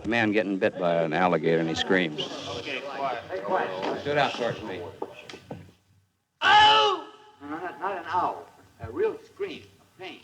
A man getting bit by an alligator and he screams. Okay, quiet. Hey, quiet. Sit out towards me. Ow! No, not an owl. A real scream of pain.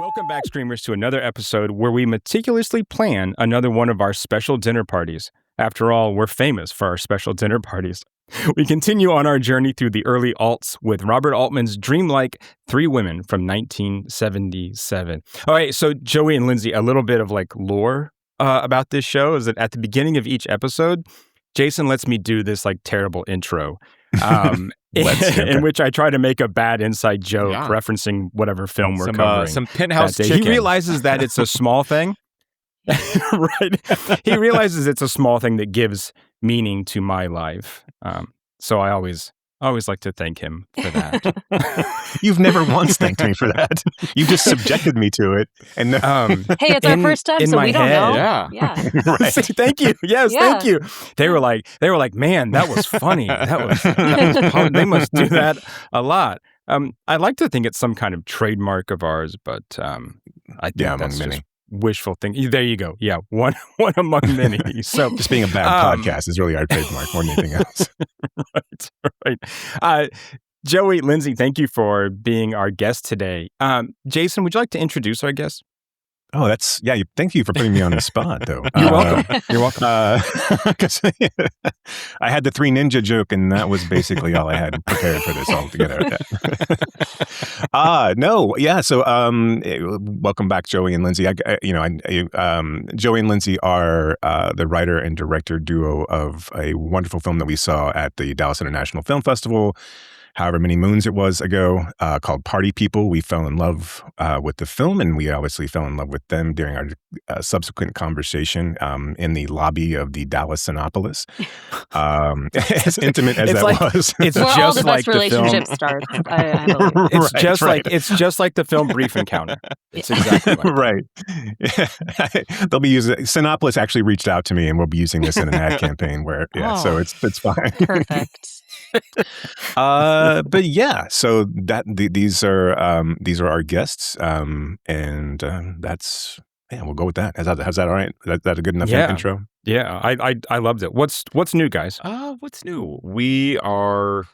Welcome back, streamers, to another episode where we meticulously plan another one of our special dinner parties. After all, we're famous for our special dinner parties. We continue on our journey through the early alts with Robert Altman's dreamlike Three Women from 1977. All right, so Joey and Lindsey, a little bit of like lore about this show is that at the beginning of each episode, Jason lets me do this like terrible intro. In which I try to make a bad inside joke referencing whatever film we're covering. Some penthouse chicken. He realizes that it's a small thing. Right. He realizes it's a small thing that gives meaning to my life. So I always like to thank him for that. You've never once thanked me for that. You just subjected me to it. And hey, it's our first time, so we don't know. Yeah. Right. Thank you. Yes, thank you. They were like, man, that was funny. That was they must do that a lot. I like to think it's some kind of trademark of ours, but I think that's just wishful thinking. There you go. Yeah, one among many. So just being a bad podcast is really our trademark more than anything else. Right. Joey, Lindsey, thank you for being our guest today. Jason, would you like to introduce our guest? Oh, thank you for putting me on the spot, though. You're welcome. You're welcome. 'Cause I had the Three Ninja joke, and that was basically all I had prepared for this altogether. So welcome back, Joey and Lindsey. Joey and Lindsey are the writer and director duo of a wonderful film that we saw at the Dallas International Film Festival, however many moons it was ago, called Party People. We fell in love with the film, and we obviously fell in love with them during our subsequent conversation in the lobby of the Dallas Sinopolis. As intimate as was. It's where just all the like best relationships start. I believe. It's just like the film Brief Encounter. It's exactly like right. They'll be using Sinopolis. Actually reached out to me, and we'll be using this in an ad campaign. So it's fine. Perfect. But yeah, so these are our guests, and that's we'll go with that. How's that all right? That a good enough intro? Yeah, I loved it. What's new, guys? What's new? We are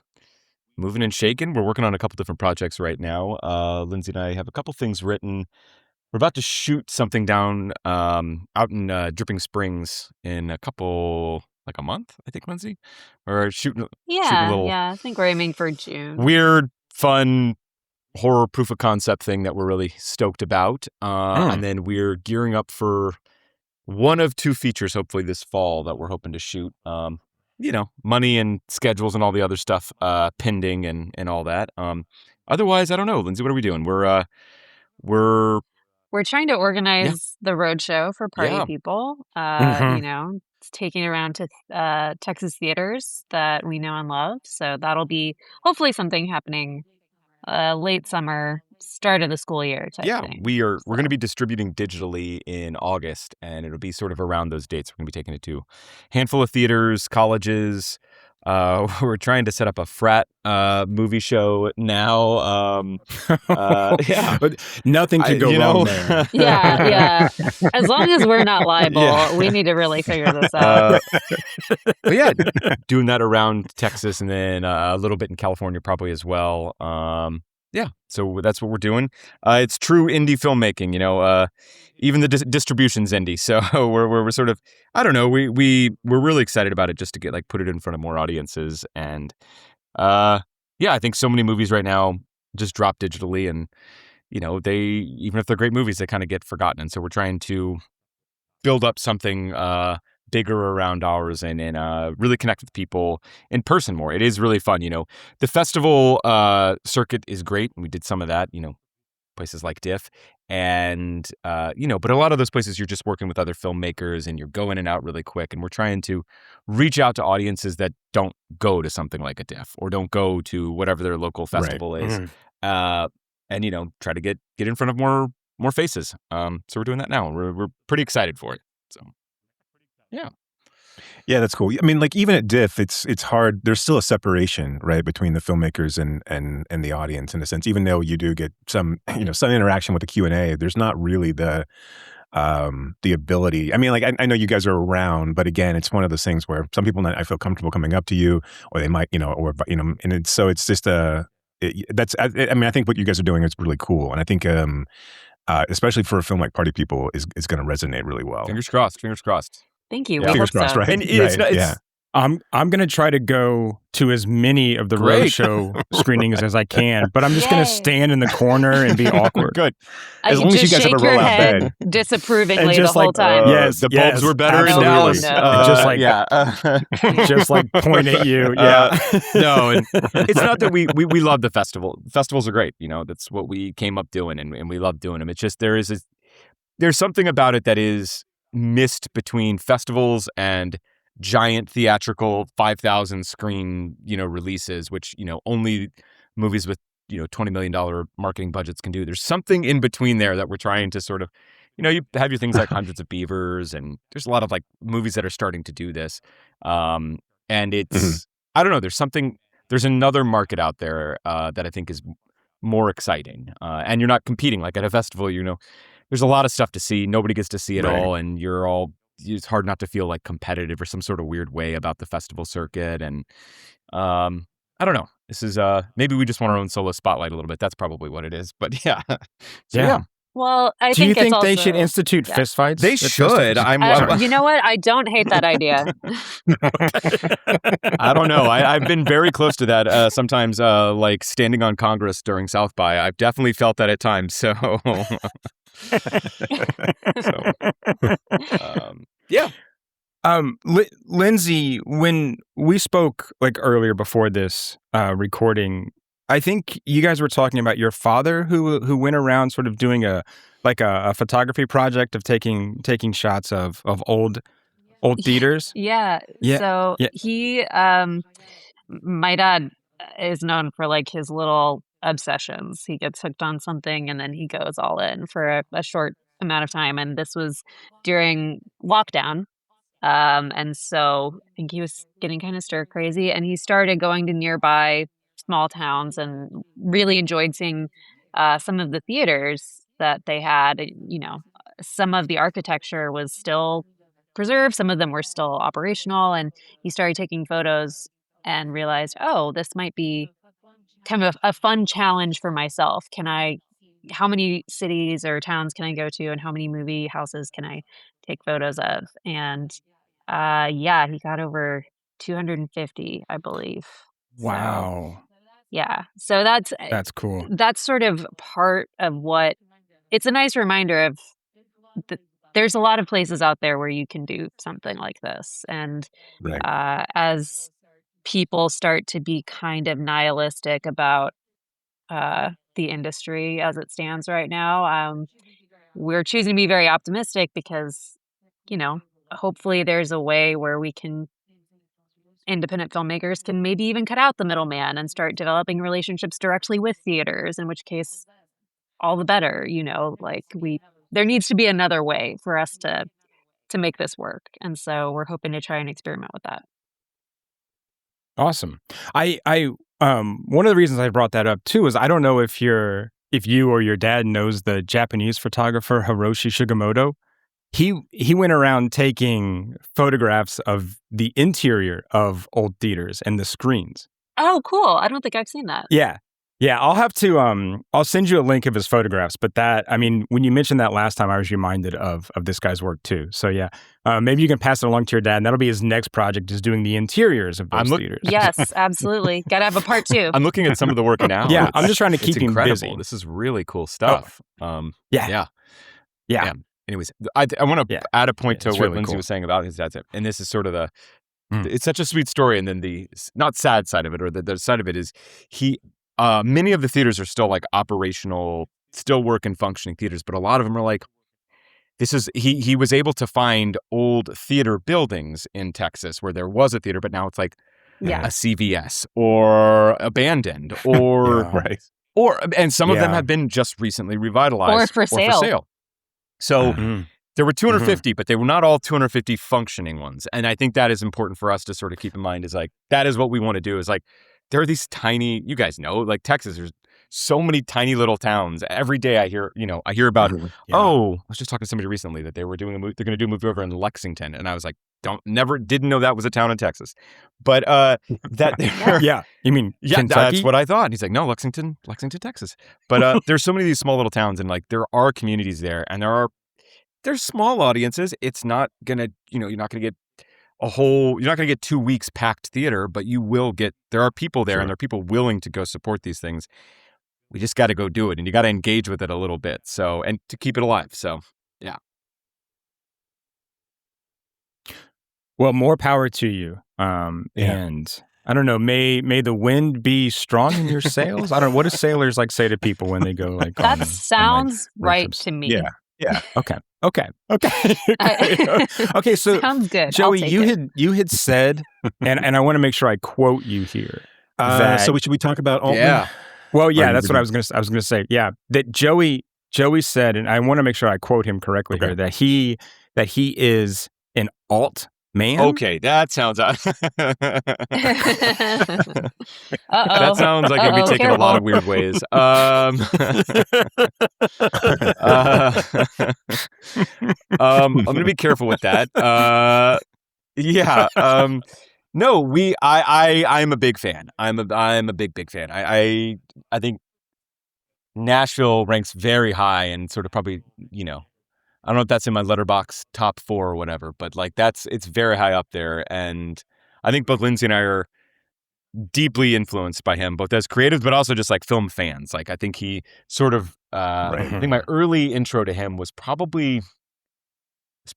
moving and shaking. We're working on a couple different projects right now. Lindsey and I have a couple things written. We're about to shoot something down out in Dripping Springs in a month, I think, Lindsey? Or shooting a little... Yeah, I think we're aiming for June. Weird, fun, horror proof of concept thing that we're really stoked about. And then we're gearing up for one of two features, hopefully this fall, that we're hoping to shoot. Money and schedules and all the other stuff pending and all that. Otherwise, I don't know. Lindsey, what are we doing? We're trying to organize the roadshow for Party People. It's taking around to Texas theaters that we know and love. So that'll be hopefully something happening late summer, start of the school year type thing. We're going to be distributing digitally in August, and it'll be sort of around those dates. We're going to be taking it to a handful of theaters, colleges. We're trying to set up a frat movie show now. But nothing could go wrong there. Yeah. As long as we're not liable, we need to really figure this out. Doing that around Texas and then a little bit in California probably as well. So that's what we're doing. It's true indie filmmaking, even the distribution's indie. So we're sort of, I don't know, we're really excited about it just to get put it in front of more audiences. And I think so many movies right now just drop digitally, and they, even if they're great movies, they kind of get forgotten. And so we're trying to build up something bigger around ours and really connect with people in person more. It is really fun. The festival circuit is great, and we did some of that. Places like Diff, and but a lot of those places you're just working with other filmmakers and you're going in and out really quick, and we're trying to reach out to audiences that don't go to something like a Diff or don't go to whatever their local festival is, and try to get in front of more faces. So we're doing that now. We're pretty excited for it. So yeah, that's cool. I mean, like even at Diff, it's hard. There's still a separation, right, between the filmmakers and the audience in a sense. Even though you do get some interaction with the Q&A, there's not really the ability. I mean, like I know you guys are around, but again, it's one of those things where some people I feel comfortable coming up to you, or they might, and it's just I think what you guys are doing is really cool, and I think especially for a film like Party People is going to resonate really well. Fingers crossed. Fingers crossed. Thank you. Yeah. We Fingers hope crossed, so. right? And it's I'm going to try to go to as many of the Great. roadshow screenings as I can, but I'm just going to Yay. stand in the corner and be awkward. Good. As long as you just guys have a shake your roll-out head bed. And disapprovingly the just whole like, time. yes, The bulbs were better absolutely. in Dallas. No. Just like yeah. just like point at you. Yeah. No, and it's not that we love the festival. Festivals are great. That's what we came up doing, and we love doing them. It's just there's something about it that is missed between festivals and giant theatrical 5,000 screen releases, which only movies with $20 million marketing budgets can do. There's something in between there that we're trying to sort of, you have your things like Hundreds of Beavers, and there's a lot of like movies that are starting to do this, and it's I don't know. There's another market out there that I think is more exciting, and you're not competing like at a festival. There's a lot of stuff to see. Nobody gets to see it all, and it's hard not to feel like competitive or some sort of weird way about the festival circuit. And I don't know. This is maybe we just want our own solo spotlight a little bit. That's probably what it is. But yeah. So, Well, I Do think you it's think also, they should institute yeah. fistfights? they at should. festivals? You know what? I don't hate that idea. I don't know. I've been very close to that. Sometimes, like standing on Congress during South by, I've definitely felt that at times. So, yeah. Lindsey, when we spoke like earlier before this recording, I think you guys were talking about your father who went around sort of doing a photography project of taking shots of old theaters. Yeah. Yeah, So yeah. he, my dad is known for like his little obsessions. He gets hooked on something and then he goes all in for a short amount of time. And this was during lockdown. And so I think he was getting kind of stir crazy, and he started going to nearby small towns and really enjoyed seeing some of the theaters that they had. Some of the architecture was still preserved, some of them were still operational, and he started taking photos and realized, oh, this might be kind of a fun challenge for myself. How many cities or towns can I go to, and how many movie houses can I take photos of? And he got over 250, I believe. Wow, So that's cool. that's sort of part of what it's a nice reminder of. There's a lot of places out there where you can do something like this, and Right. as people start to be kind of nihilistic about the industry as it stands right now, we're choosing to be very optimistic because, hopefully there's a way where independent filmmakers can maybe even cut out the middleman and start developing relationships directly with theaters, in which case all the better. There needs to be another way for us to make this work. And so we're hoping to try and experiment with that. Awesome. I one of the reasons I brought that up too is I don't know if you or your dad knows the Japanese photographer Hiroshi Sugimoto. He went around taking photographs of the interior of old theaters and the screens. Oh, cool. I don't think I've seen that. Yeah. Yeah, I'll have to I'll send you a link of his photographs, but when you mentioned that last time, I was reminded of this guy's work too. So yeah, maybe you can pass it along to your dad, and that'll be his next project, is doing the interiors of those theaters. Yes, absolutely. Got to have a part 2. I'm looking at some of the work now. Yeah, I'm just trying to keep him incredible. busy. This is really cool stuff. Yeah. Anyways, I want to add a point to what really Lindsey cool. was saying about his dad's, and this is sort of it's such a sweet story. And then the not sad side of it, or the side of it is many of the theaters are still like operational, still work and functioning theaters, but a lot of them are like, he was able to find old theater buildings in Texas where there was a theater, but now it's like a CVS or abandoned or and some of them have been just recently revitalized or for sale. So there were 250, but they were not all 250 functioning ones. And I think that is important for us to sort of keep in mind, is like, that is what we want to do, is like, there are these tiny, you guys know, like Texas, there's so many tiny little towns. Every day I hear about, I was just talking to somebody recently that they were doing they're going to do a movie over in Lexington. And I was like, didn't know that was a town in Texas. But you mean Kentucky? That's what I thought. And he's like, no, Lexington, Texas. But there's so many of these small little towns, and like there are communities there, and there's small audiences. It's not gonna, you're not gonna get you're not gonna get 2 weeks packed theater, but you will get. There are people there, and there are people willing to go support these things. We just got to go do it, and you got to engage with it a little bit. So, and to keep it alive. So, yeah. Well, more power to you. And I don't know, may the wind be strong in your sails. I don't know, what do sailors like say to people when they go like? That sounds right to me. Yeah. Okay. Okay. So sounds good. Joey, you had said, and I want to make sure I quote you here. So should we talk about Altman? Yeah. Well, yeah, that's what I was gonna say. Yeah, that Joey said, and I want to make sure I quote him correctly here, that he is an alt man. Okay, that sounds. That sounds like it'd be taken a lot of weird ways. I'm gonna be careful with that. No, I'm a big fan. I'm a big fan. I think Nashville ranks very high, and sort of probably, I don't know if that's in my Letterboxd top 4 or whatever, but like it's very high up there. And I think both Lindsey and I are deeply influenced by him, both as creatives, but also just like film fans. Like, I think he sort of, I think my early intro to him was probably,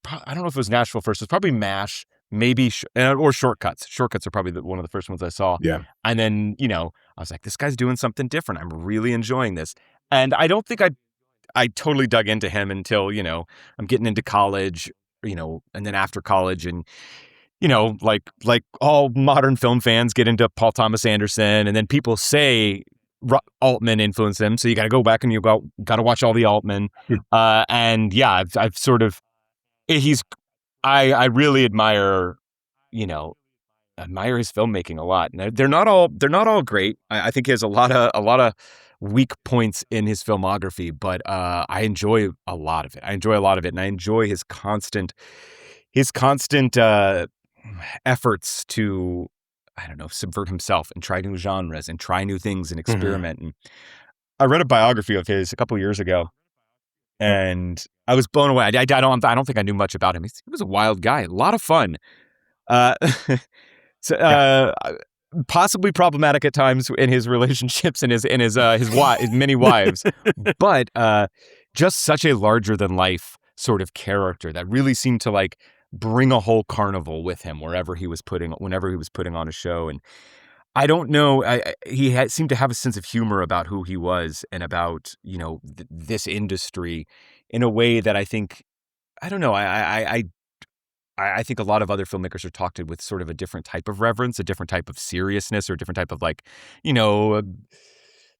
I don't know if it was Nashville first. It was probably MASH, maybe, or Shortcuts. Shortcuts are probably one of the first ones I saw. Yeah. And then, I was like, this guy's doing something different. I'm really enjoying this. And I don't think I totally dug into him until, I'm getting into college, and then after college, and, like all modern film fans get into Paul Thomas Anderson, and then people say Altman influenced them. So you got to go back and got to watch all the Altman. And yeah, I've sort of, I really admire his filmmaking a lot. And they're not all great. I think he has a lot of weak points in his filmography, but I enjoy a lot of it. And I enjoy his constant efforts to, I don't know, subvert himself and try new genres and try new things and experiment. And I read a biography of his a couple of years ago, and I was blown away. I don't think I knew much about him. He was a wild guy, a lot of fun. Possibly problematic at times in his relationships and his many wives, but just such a larger than life sort of character that really seemed to like bring a whole carnival with him whenever he was putting on a show. And I don't know, he seemed to have a sense of humor about who he was and about, this industry in a way that I think, I don't know, I think a lot of other filmmakers are talked to with sort of a different type of reverence, a different type of seriousness, or a different type of like,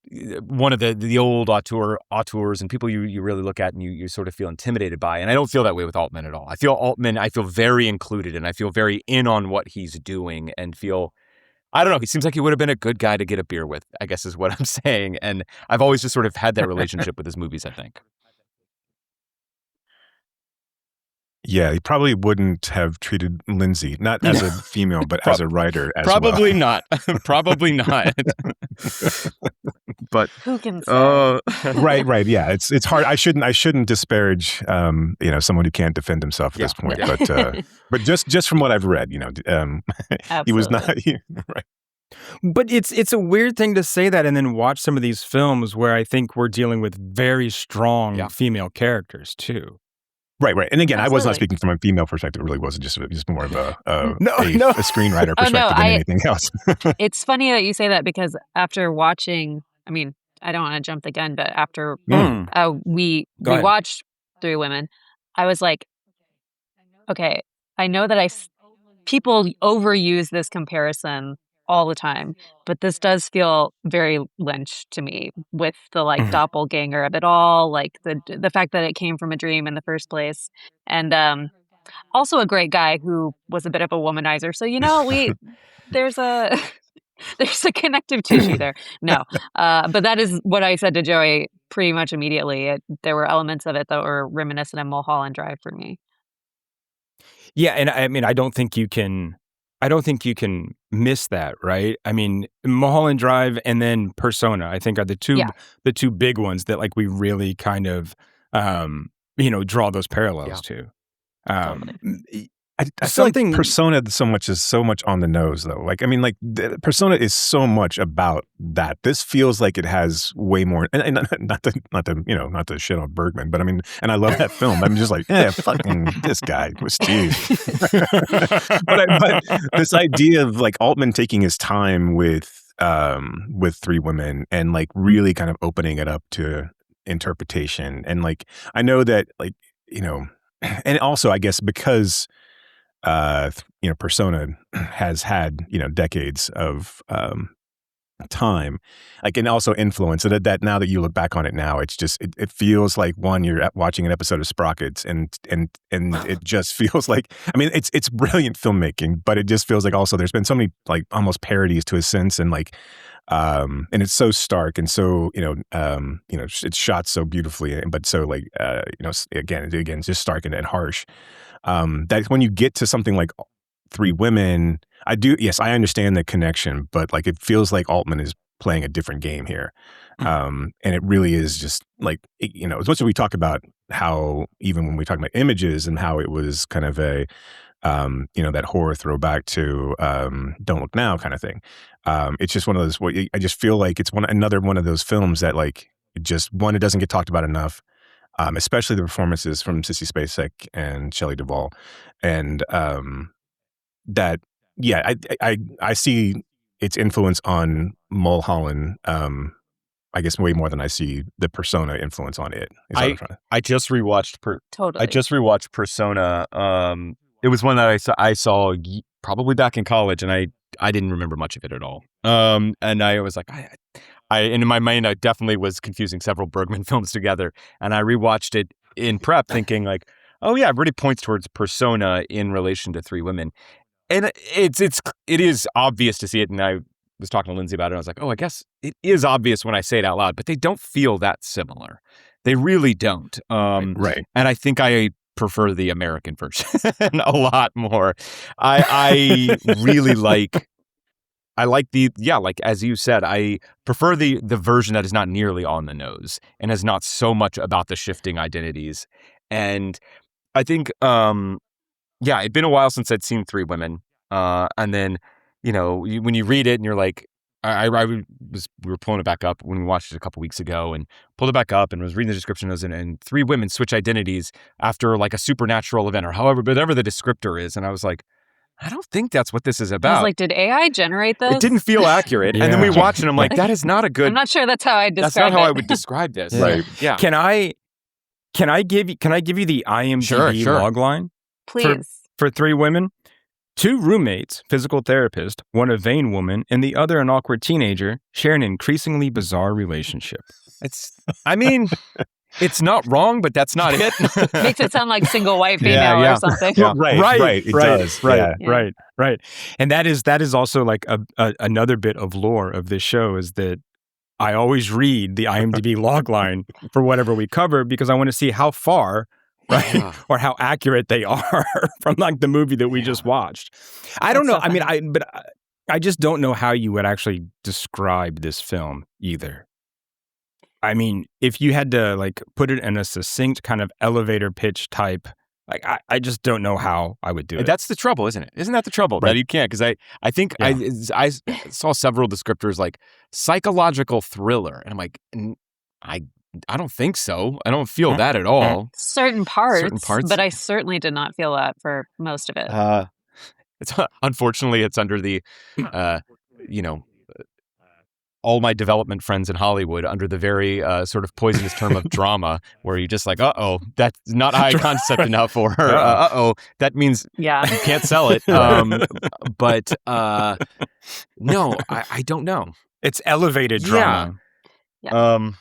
one of the old auteurs and people you really look at and you sort of feel intimidated by. And I don't feel that way with Altman at all. I feel very included, and I feel very in on what he's doing, and feel, I don't know, he seems like he would have been a good guy to get a beer with, I guess is what I'm saying. And I've always just sort of had that relationship with his movies, I think. Yeah, he probably wouldn't have treated Lindsey, not as a female, but as a writer as Probably well. not. Probably not. But Who can say? Right. Yeah, it's hard. I shouldn't disparage someone who can't defend himself at this point. Yeah. But just from what I've read, he was not right. But it's a weird thing to say that and then watch some of these films where I think we're dealing with very strong female characters too. Right. And again, I was not Absolutely. speaking from a female perspective. It really wasn't just more of a No. screenwriter perspective than anything else. It's funny that you say that because after watching, I mean, I don't want to jump the gun, but after we Go ahead. watched Three Women, I was like, okay, I know that people overuse this comparison all the time, but this does feel very Lynch to me with the like doppelganger of it all, like the fact that it came from a dream in the first place, and also a great guy who was a bit of a womanizer. So there's a there's a connective tissue there. No, but that is what I said to Joey pretty much immediately. There were elements of it that were reminiscent of Mulholland Drive for me. Yeah, and I mean, I don't think you can miss that, right? I mean, Mulholland Drive and then Persona, I think, are the two big ones that like we really kind of draw those parallels to. I feel like Persona is so much on the nose, though. Like, I mean, like Persona is so much about that. This feels like it has way more. And not to shit on Bergman, but I mean, and I love that film. I'm just like, fucking this guy was Steve. but this idea of like Altman taking his time with Three Women and like really kind of opening it up to interpretation, and like I know that like and also I guess because. Persona has had, decades of time, like, and also influence. So that now that you look back on it now, it's just, it feels like one, you're watching an episode of Sprockets and it just feels like, I mean, it's brilliant filmmaking, but it just feels like also there's been so many like almost parodies to a sense, and like, and it's so stark and so, it's shot so beautifully, but so like, again, it's just stark and harsh. That when you get to something like Three Women, I understand the connection, but like it feels like Altman is playing a different game here. And it really is just like, as much as we talk about how even when we talk about images and how it was kind of a, that horror throwback to Don't Look Now kind of thing. It's just one of those, I just feel like it's another one of those films that like, it doesn't get talked about enough. Especially the performances from Sissy Spacek and Shelley Duvall, and I see its influence on Mulholland. I guess way more than I see the Persona influence on it. I just rewatched Totally. I just rewatched Persona. It was one that I saw probably back in college, and I didn't remember much of it at all. And I was like, and in my mind, I definitely was confusing several Bergman films together. And I rewatched it in prep thinking like, oh yeah, it really points towards Persona in relation to Three Women. And it is obvious to see it. And I was talking to Lindsey about it. And I was like, oh, I guess it is obvious when I say it out loud, but they don't feel that similar. They really don't. Right. And I think I prefer the American version a lot more. I really like like as you said, I prefer the version that is not nearly on the nose and is not so much about the shifting identities. And I think, it'd been a while since I'd seen Three Women. And then, when you read it and you're like, we were pulling it back up when we watched it a couple weeks ago and pulled it back up and was reading the description and Three Women switch identities after like a supernatural event or whatever the descriptor is. And I was like, I don't think that's what this is about. I was like, did AI generate this? It didn't feel accurate. And then we watched it and I'm like, that is not a good... I'm not sure that's how I'd describe it. That's not how I would describe this. Right. Yeah. Can I give you the IMDb log line? Please. For Three Women? 2 roommates, physical therapist, one a vain woman, and the other an awkward teenager, share an increasingly bizarre relationship. It's not wrong, but that's not it. Makes it sound like single white female or something. Yeah, right. It does. Right. And that is also like another bit of lore of this show is that I always read the IMDb log line for whatever we cover because I want to see how far right? Yeah. Or how accurate they are from like the movie that we just watched. I don't know. That's so I mean, I just don't know how you would actually describe this film either. I mean, if you had to like put it in a succinct kind of elevator pitch type, like I just don't know how I would do it. That's the trouble, isn't it? Isn't that the trouble? Right. That you can't, because I think Yeah. I saw several descriptors like psychological thriller, and I'm like, I don't think so. I don't feel that at all. certain parts, parts. but I certainly did not feel that for most of it. It's unfortunately it's under the, you know, all my development friends in Hollywood under the very sort of poisonous term of drama, where you're just like, that's not high concept enough, or that means you can't sell it. But no, I don't know. It's elevated drama. Yeah.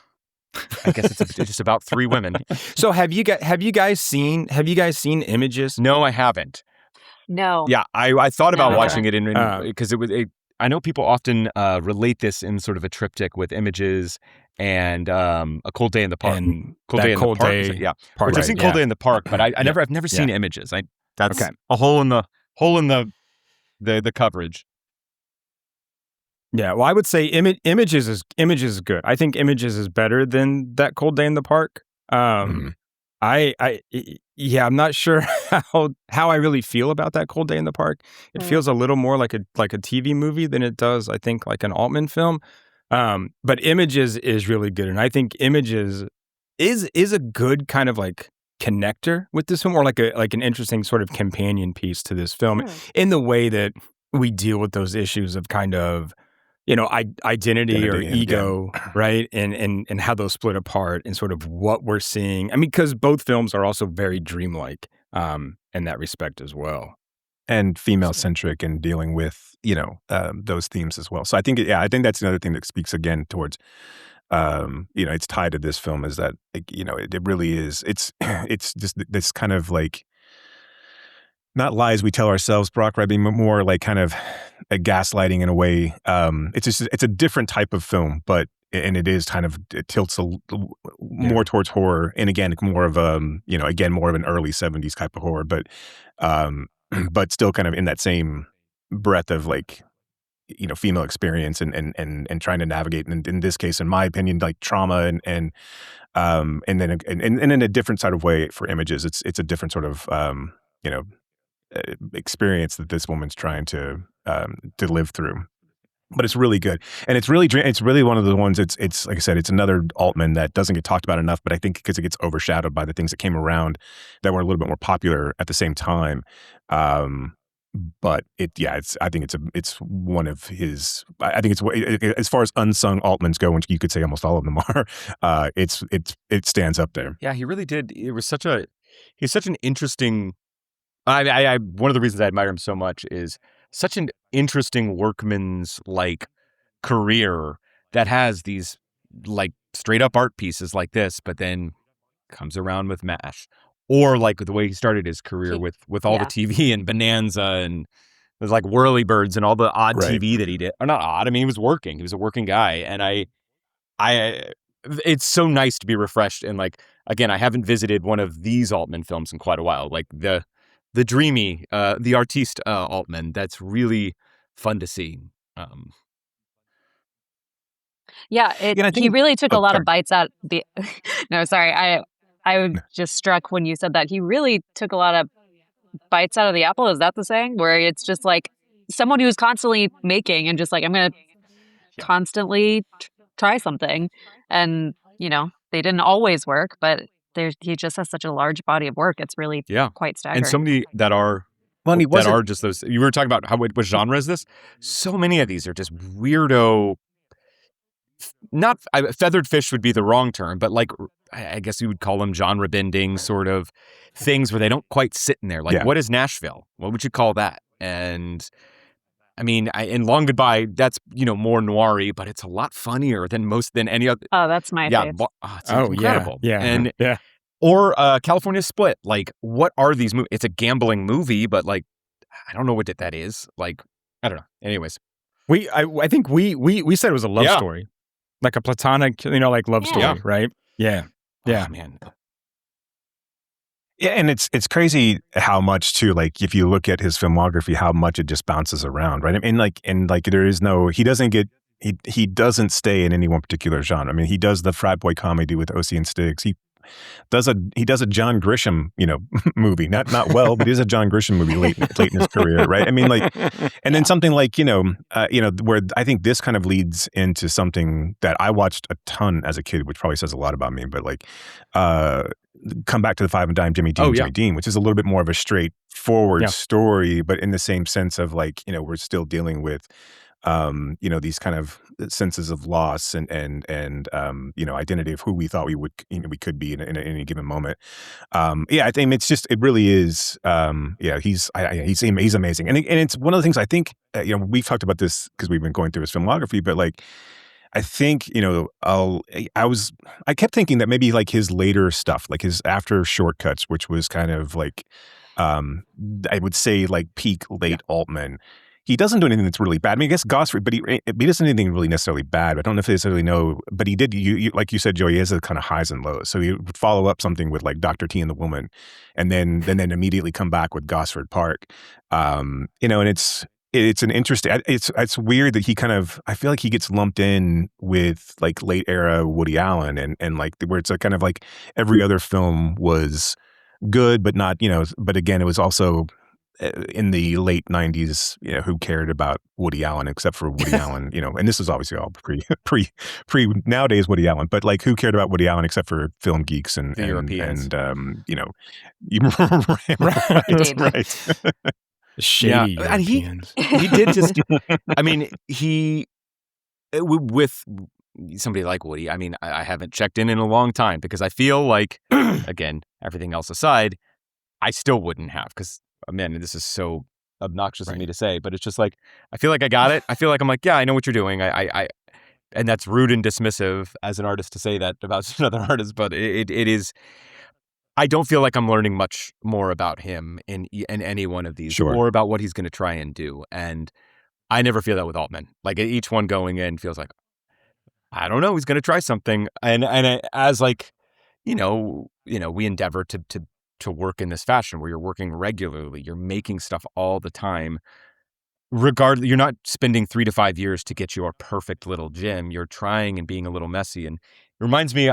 I guess it's just about three women. So have you guys seen Images? No, I haven't. No. Yeah, I thought about No. watching it because I know people often relate this in sort of a triptych with Images and A Cold Day in the Park. And Cold Day in the Park. Yeah. Part, Which I've seen Cold Day in the Park, but I've never seen Yeah. Images. That's Okay. a hole in the coverage. Yeah, well, I would say Images is good. I think Images is better than That Cold Day in the Park. I'm not sure how I really feel about That Cold Day in the Park. It feels a little more like a TV movie than it does, I think, like an Altman film. But Images is really good, and I think Images is a good kind of like connector with this film, or like an interesting sort of companion piece to this film in the way that we deal with those issues of kind of, identity or ego, right? And how those split apart and sort of what we're seeing. I mean, because both films are also very dreamlike in that respect as well. And female-centric and dealing with, those themes as well. So I think that's another thing that speaks again towards, it's tied to this film, is that, it really is, it's just this kind of like, not lies we tell ourselves, Brock, right? But more like kind of a gaslighting in a way. It's a different type of film, and it tilts more towards horror. And again, more of more of an early 70s type of horror, but still kind of in that same breadth of like, female experience and trying to navigate, and in this case, in my opinion, like trauma and then in a different side of way for Images. It's a different sort of, experience that this woman's trying to live through, but it's really good, and it's really one of the ones. It's like I said, it's another Altman that doesn't get talked about enough, but I think because it gets overshadowed by the things that came around that were a little bit more popular at the same time. But I think it's one of his. I think it's as far as unsung Altmans go, which you could say almost all of them are. It stands up there. Yeah, he really did. He's such an interesting. I one of the reasons I admire him so much is such an interesting workman's like career that has these like straight up art pieces like this, but then comes around with MASH, or like the way he started his career with all the TV and Bonanza, and there's like Whirlybirds and all the odd TV that he did. Or not odd. I mean, he was working. He was a working guy, and it's so nice to be refreshed. And like, again, I haven't visited one of these Altman films in quite a while. Like the dreamy, the artiste Altman. That's really fun to see. He really took a lot of bites out the. No, sorry, I was just struck when you said that. He really took a lot of bites out of the apple. Is that the saying? Where it's just like someone who's constantly making and just like, I'm going to constantly try something, and they didn't always work, but he just has such a large body of work. It's really quite staggering. And so many that are just those. You were talking about what genre is this? So many of these are just weirdo. Not feathered fish would be the wrong term, but like I guess you would call them genre bending sort of things where they don't quite sit in there. Like what is Nashville? What would you call that? And I mean, in Long Goodbye, that's more noiry, but it's a lot funnier than any other. Oh, that's my favorite. It's incredible. Yeah. Or California Split. Like, what are these movies? It's a gambling movie, but like, I don't know what that is. Like, I don't know. Anyways, I think we said it was a love story, like a platonic, like love story, right? Yeah. Oh, man. Yeah, and it's crazy how much too. Like if you look at his filmography, how much it just bounces around, right? I mean, like there is no. He doesn't get. He doesn't stay in any one particular genre. I mean, he does the frat boy comedy with O.C. and Stiggs. He does a John Grisham, movie. Not well, but he does a John Grisham movie late in his career, right? I mean, like, and then something like where I think this kind of leads into something that I watched a ton as a kid, which probably says a lot about me. But like, Come Back to the Five and Dime, Jimmy Dean, Jimmy Dean, which is a little bit more of a straightforward story, but in the same sense of like, we're still dealing with these kind of senses of loss and identity of who we thought we could be in any given moment. I think it really is. He's amazing, and it's one of the things I think. We've talked about this because we've been going through his filmography, but like. I think, I kept thinking that maybe like his later stuff, like his after Shortcuts, which was kind of like, I would say like peak late Altman. He doesn't do anything that's really bad. I mean, I guess Gosford, but he doesn't do anything really necessarily bad. I don't know if they necessarily know, but he did, like you said, Joey, he has a kind of highs and lows. So he would follow up something with like Dr. T and the Woman, and then immediately come back with Gosford Park. And it's an interesting. It's weird that he kind of. I feel like he gets lumped in with like late era Woody Allen and like where it's a kind of like every other film was good, but not. But again, it was also in the late 90s. Who cared about Woody Allen except for Woody Allen? And this is obviously all pre nowadays Woody Allen, but like who cared about Woody Allen except for film geeks and Europeans. right. Shady and he did just. I mean, with somebody like Woody. I mean, I haven't checked in a long time because I feel like, again, everything else aside, I still wouldn't have because, man, this is so obnoxious of me to say, but it's just like I feel like I got it. I feel like I'm like, yeah, I know what you're doing. I and that's rude and dismissive as an artist to say that about another artist, but it is. I don't feel like I'm learning much more about him in any one of these or about what he's going to try and do. And I never feel that with Altman. Like each one going in feels like, I don't know, he's going to try something. And as like, we endeavor to work in this fashion where you're working regularly, you're making stuff all the time. Regardless, you're not spending 3 to 5 years to get your perfect little gem. You're trying and being a little messy. And it reminds me,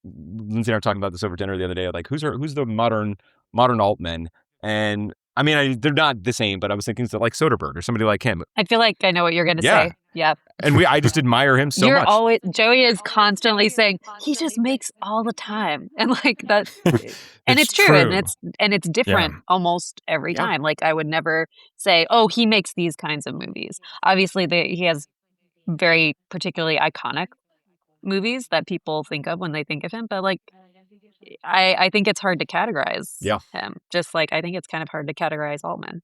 Lindsey and I were talking about this over dinner the other day. Like, who's the modern Altman? And I mean, they're not the same, but I was thinking like Soderbergh or somebody like him. I feel like I know what you're going to say. Yeah. And I just admire him so much. Joey is constantly saying he just makes all the time, and like that, and it's true, and it's different almost every time. Like I would never say, oh, he makes these kinds of movies. Obviously, he has very particularly iconic movies that people think of when they think of him, but like I think it's hard to categorize him, just like I think it's kind of hard to categorize Altman.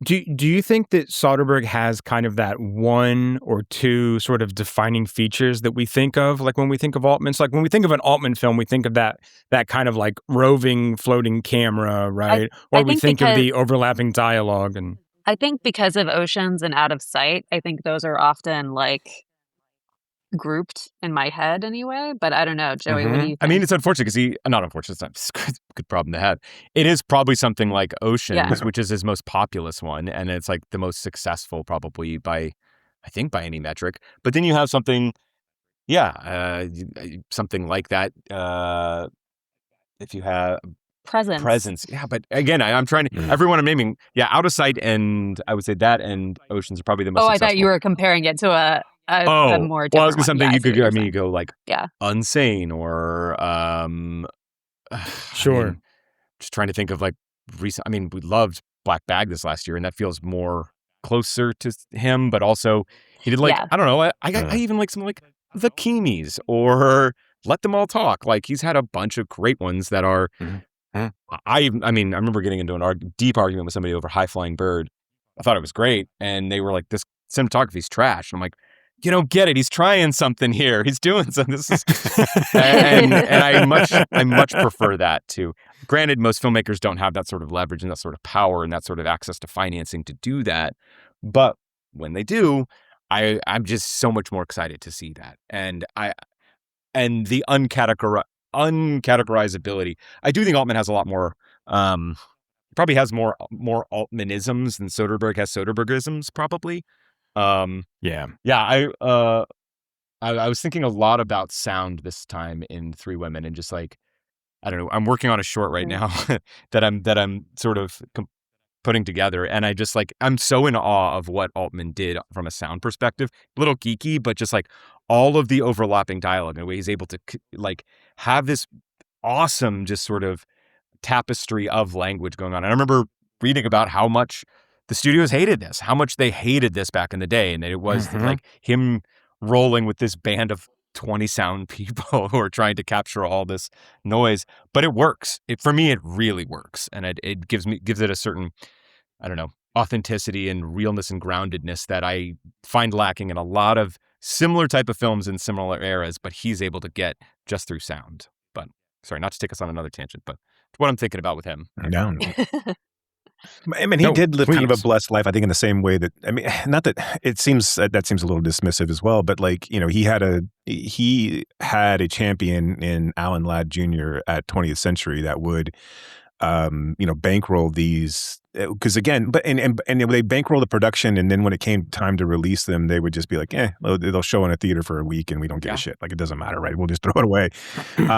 Do you think that Soderbergh has kind of that one or two sort of defining features that we think of, like when we think of Altman? So like when we think of an Altman film, we think of that kind of like roving, floating camera, right? Or we think of the overlapping dialogue. And I think because of Oceans and Out of Sight, I think those are often like grouped in my head anyway, but I don't know. Joey, what do you think? I mean, it's unfortunate because not unfortunate, it's a good problem to have. It is probably something like Oceans, which is his most populous one, and it's like the most successful probably by any metric. But then you have something, something like that. If you have Presence. Yeah, but again, I'm trying to, everyone I'm naming, Out of Sight, and I would say that and Oceans are probably the most successful. I thought you were comparing it to a more different well, I was going to say something you go like Unsane or sure. I mean, just trying to think of like recent. I mean, we loved Black Bag this last year, and that feels more closer to him. But also, he did like I don't know. I even like some like The Keenies or Let Them All Talk. Like he's had a bunch of great ones that are. I mean, I remember getting into a deep argument with somebody over High Flying Bird. I thought it was great, and they were like, "This cinematography's trash." And I'm like, you don't get it. He's trying something here. He's doing something. This is, and I much prefer that too. Granted, most filmmakers don't have that sort of leverage and that sort of power and that sort of access to financing to do that. But when they do, I'm just so much more excited to see that. And the uncategorizability. I do think Altman has a lot more. Probably has more Altmanisms than Soderbergh has Soderbergisms. Probably. Yeah. I was thinking a lot about sound this time in Three Women, and just like, I don't know. I'm working on a short right now that I'm sort of putting together, and I just like, I'm so in awe of what Altman did from a sound perspective. A little geeky, but just like all of the overlapping dialogue and the way he's able to like have this awesome just sort of tapestry of language going on. And I remember reading about how much the studios hated this, how much they hated this back in the day, and that it was like him rolling with this band of 20 sound people who are trying to capture all this noise. But it works. For me, it really works, and it gives it a certain, I don't know, authenticity and realness and groundedness that I find lacking in a lot of similar type of films in similar eras, but he's able to get just through sound. But sorry, not to take us on another tangent, but it's what I'm thinking about with him. No. I mean, he did live kind of a blessed life, I think, in the same way that, I mean, not that it seems, that seems a little dismissive as well, but like, you know, he had a champion in Alan Ladd Jr. at 20th Century that would, you know, bankroll these, because again, but and they bankroll the production, and then when it came time to release them, they would just be like, they'll show in a theater for a week and we don't give a shit. Like, it doesn't matter, right? We'll just throw it away,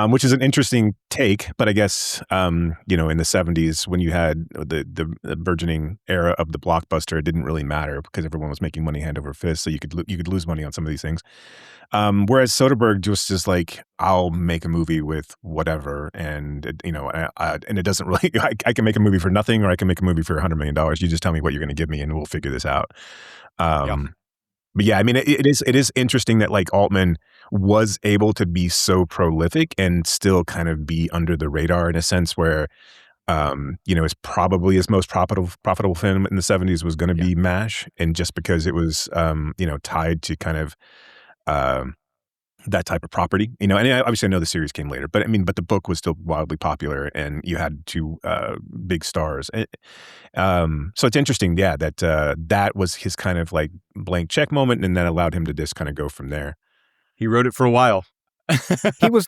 which is an interesting take. But I guess, you know, in the 70s, when you had the burgeoning era of the blockbuster, it didn't really matter because everyone was making money hand over fist, so you could lose money on some of these things. Whereas Soderbergh just is like, I'll make a movie with whatever, and it, you know, and it doesn't really. I can make a movie for nothing, or I can make a movie for $100 million. You just tell me what you're going to give me, and we'll figure this out. But yeah, I mean, it is interesting that like Altman was able to be so prolific and still kind of be under the radar in a sense where, you know, probably his most profitable film in the 70s was going to be MASH, and just because it was, you know, tied to kind of that type of property, you know, and obviously I know the series came later, but I mean, but the book was still wildly popular, and you had two big stars. So it's interesting, that that was his kind of like blank check moment, and that allowed him to just kind of go from there. He wrote it for a while. He was,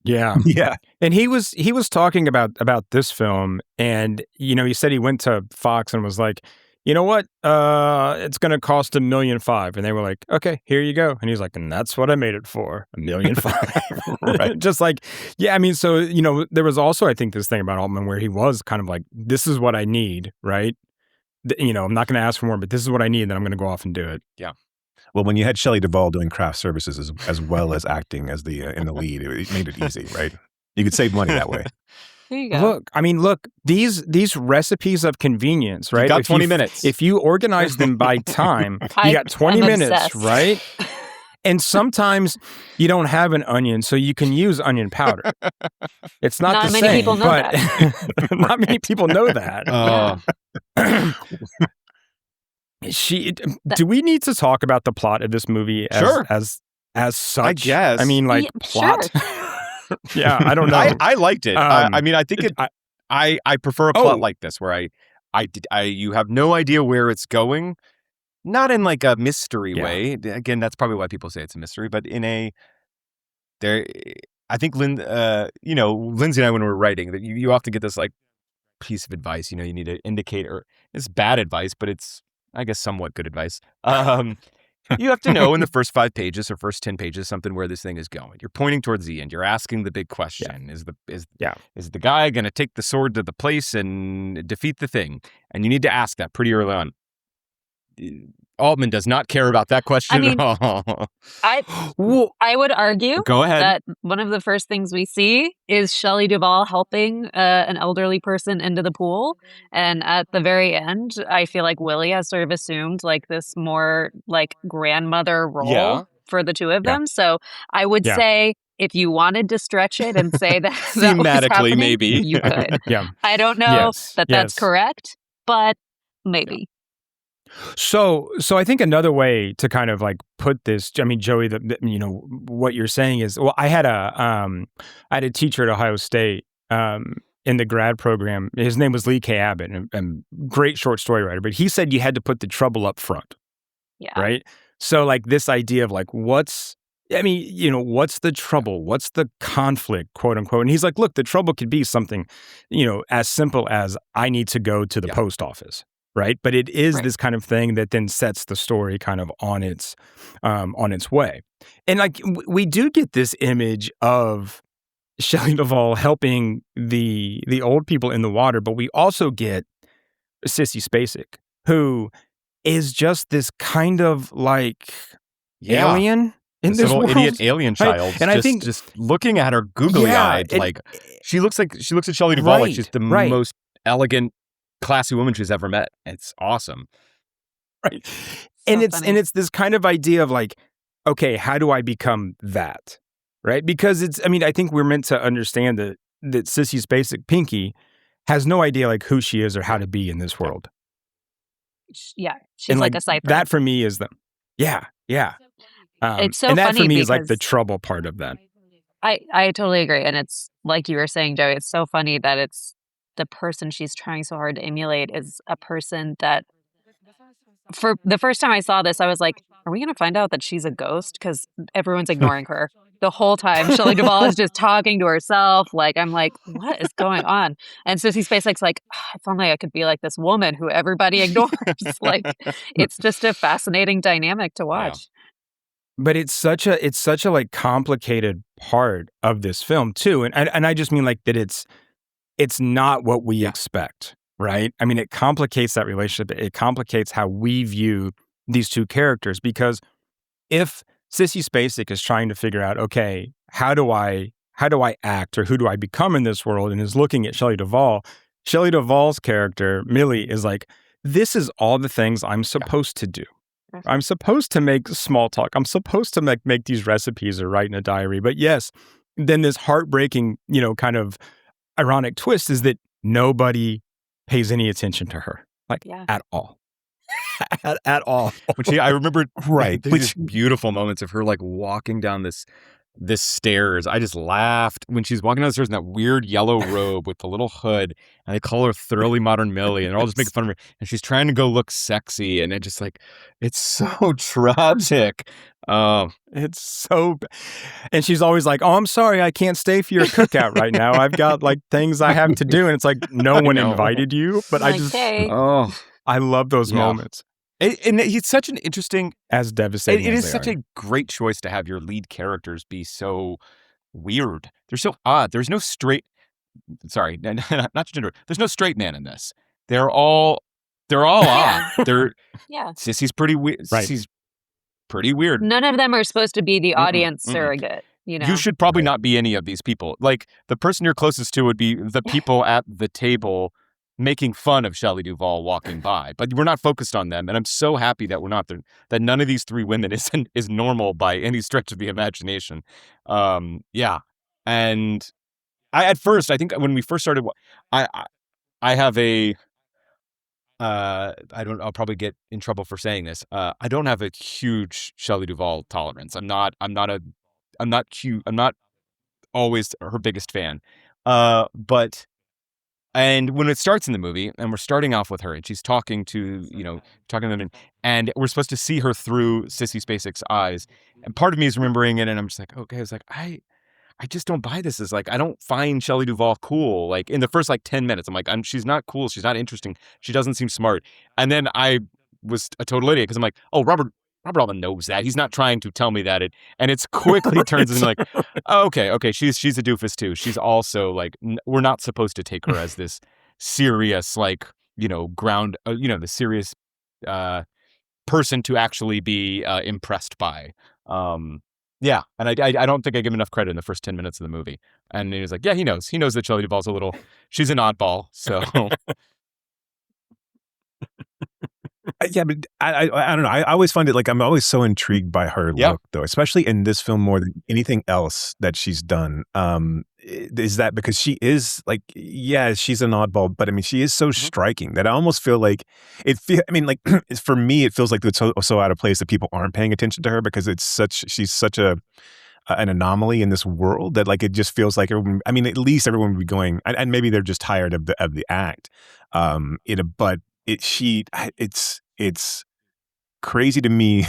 and he was talking about this film, and you know, he said he went to Fox and was like, you know what? It's going to cost $1.5 million. And they were like, okay, here you go. And he's like, and that's what I made it for, $1.5 million. Right. Just like, yeah, I mean, so, you know, there was also, I think, this thing about Altman where he was kind of like, this is what I need, right? You know, I'm not going to ask for more, but this is what I need, and then I'm going to go off and do it. Yeah. Well, when you had Shelley Duvall doing craft services as well as acting as the in the lead, it made it easy, right? You could save money that way. There you go. Look, these recipes of convenience, right? You got 20 minutes. If you organize them by time, you got 20 minutes, obsessed. Right? And sometimes you don't have an onion, so you can use onion powder. It's not the same. Not many people know that. Not many people know that. Do we need to talk about the plot of this movie as such? I guess. I mean, like, plot. Sure. Yeah, I don't know. I liked it. I mean, I think I prefer a plot like this, where you have no idea where it's going, not in like a mystery way. Again, that's probably why people say it's a mystery, but I think you know, Lindsey and I, when we were writing, that you often get this like piece of advice. You know, you need to indicate, or it's bad advice, but it's, I guess, somewhat good advice. You have to know in the first 5 pages or first 10 pages something where this thing is going. You're pointing towards the end. You're asking the big question: Is the guy going to take the sword to the place and defeat the thing? And you need to ask that pretty early on. Altman does not care about that question at all. I would argue Go ahead. that one of the first things we see is Shelley Duvall helping an elderly person into the pool. And at the very end, I feel like Willie has sort of assumed like this more like grandmother role for the two of them. So I would say, if you wanted to stretch it and say that thematically, maybe you could. I don't know that's correct, but maybe. So I think another way to kind of like put this, I mean, Joey, you know, what you're saying is, well, I had a teacher at Ohio State in the grad program. His name was Lee K. Abbott, and great short story writer. But he said you had to put the trouble up front. Yeah. Right. So like this idea of like what's I mean, what's the trouble? What's the conflict, quote unquote? And he's like, look, the trouble could be something, as simple as I need to go to the post office, right? But it is this kind of thing that then sets the story kind of on its way. And like we do get this image of Shelley Duvall helping the old people in the water, but we also get Sissy Spacek, who is just this kind of like alien in this little world. Idiot alien child. And I think just looking at her googly-eyed, she looks at Shelley Duvall like she's the most elegant, classy woman she's ever met. It's awesome. Right. And it's this kind of idea of like, okay, how do I become that? Right? Because I think we're meant to understand that Sissy Spacek, Pinky, has no idea like who she is or how to be in this world. Yeah, she's like a cipher. That for me is yeah. It's so and that funny for me is like the trouble part of that. I totally agree. And it's like you were saying, Joey, it's so funny that it's the person she's trying so hard to emulate is a person that for the first time I saw this, I was like, are we going to find out that she's a ghost? Because everyone's ignoring her the whole time. Shelley Duvall is just talking to herself. Like, I'm like, what is going on? And Sissy Spacek's like, if only I could be like this woman who everybody ignores. Like, it's just a fascinating dynamic to watch. But it's such a like complicated part of this film too. And I just mean like that it's not what we expect. Right? I mean, it complicates that relationship. It complicates how we view these two characters, because if Sissy Spacek is trying to figure out, okay, how do I act or who do I become in this world, and is looking at Shelley Duvall's character, Millie, is like, this is all the things I'm supposed to do. I'm supposed to make small talk. I'm supposed to make these recipes or write in a diary. But yes, then this heartbreaking, kind of ironic twist is that nobody pays any attention to her, at all. at all. I remember, right? These beautiful moments of her like walking down this stairs. I just laughed when she's walking down the stairs in that weird yellow robe with the little hood, and they call her Thoroughly Modern Millie, and they're all just making fun of her. And she's trying to go look sexy, and it's so tragic. It's so, and she's always like, "Oh, I'm sorry, I can't stay for your cookout right now. I've got like things I have to do." And it's like, no one invited you, but I just, I love those moments. And he's such an interesting, as devastating. It is such a great choice to have your lead characters be so weird. They're so odd. There's no straight. Sorry, not gender. There's no straight man in this. They're all odd. They're Sissy's pretty weird. Right. Sissy's pretty weird. None of them are supposed to be the audience surrogate. You should probably not be any of these people. Like, the person you're closest to would be the people at the table making fun of Shelley Duvall walking by, but we're not focused on them, and I'm so happy that we're not there. That none of these three women is normal by any stretch of the imagination. And at first, I think when we first started, I have a I'll probably get in trouble for saying this. I don't have a huge Shelley Duvall tolerance. I'm not always her biggest fan. But when it starts in the movie, and we're starting off with her, and she's talking to them, and we're supposed to see her through Sissy Spacek's eyes. And part of me is remembering it, and I'm just like, okay, it's like, I just don't buy this. It's like, I don't find Shelley Duvall cool. Like, in the first 10 minutes, I'm like, she's not cool. She's not interesting. She doesn't seem smart. And then I was a total idiot, because I'm like, oh, Robert Altman knows that. He's not trying to tell me that. And it's quickly turns into like, oh, okay, she's a doofus too. She's also like, we're not supposed to take her as this serious, the serious person to actually be impressed by. And I don't think I give him enough credit in the first 10 minutes of the movie. And he was like, yeah, he knows that Shelley Duvall's she's an oddball. So yeah, but I don't know. I always find it I'm always so intrigued by her look, though, especially in this film more than anything else that she's done. Is that because she is she's an oddball, but I mean, she is so striking that I almost feel like for me, it feels like it's so out of place that people aren't paying attention to her, because she's such an anomaly in this world that it just feels like everyone, I mean, at least everyone would be going, and maybe they're just tired of the act. But it's crazy to me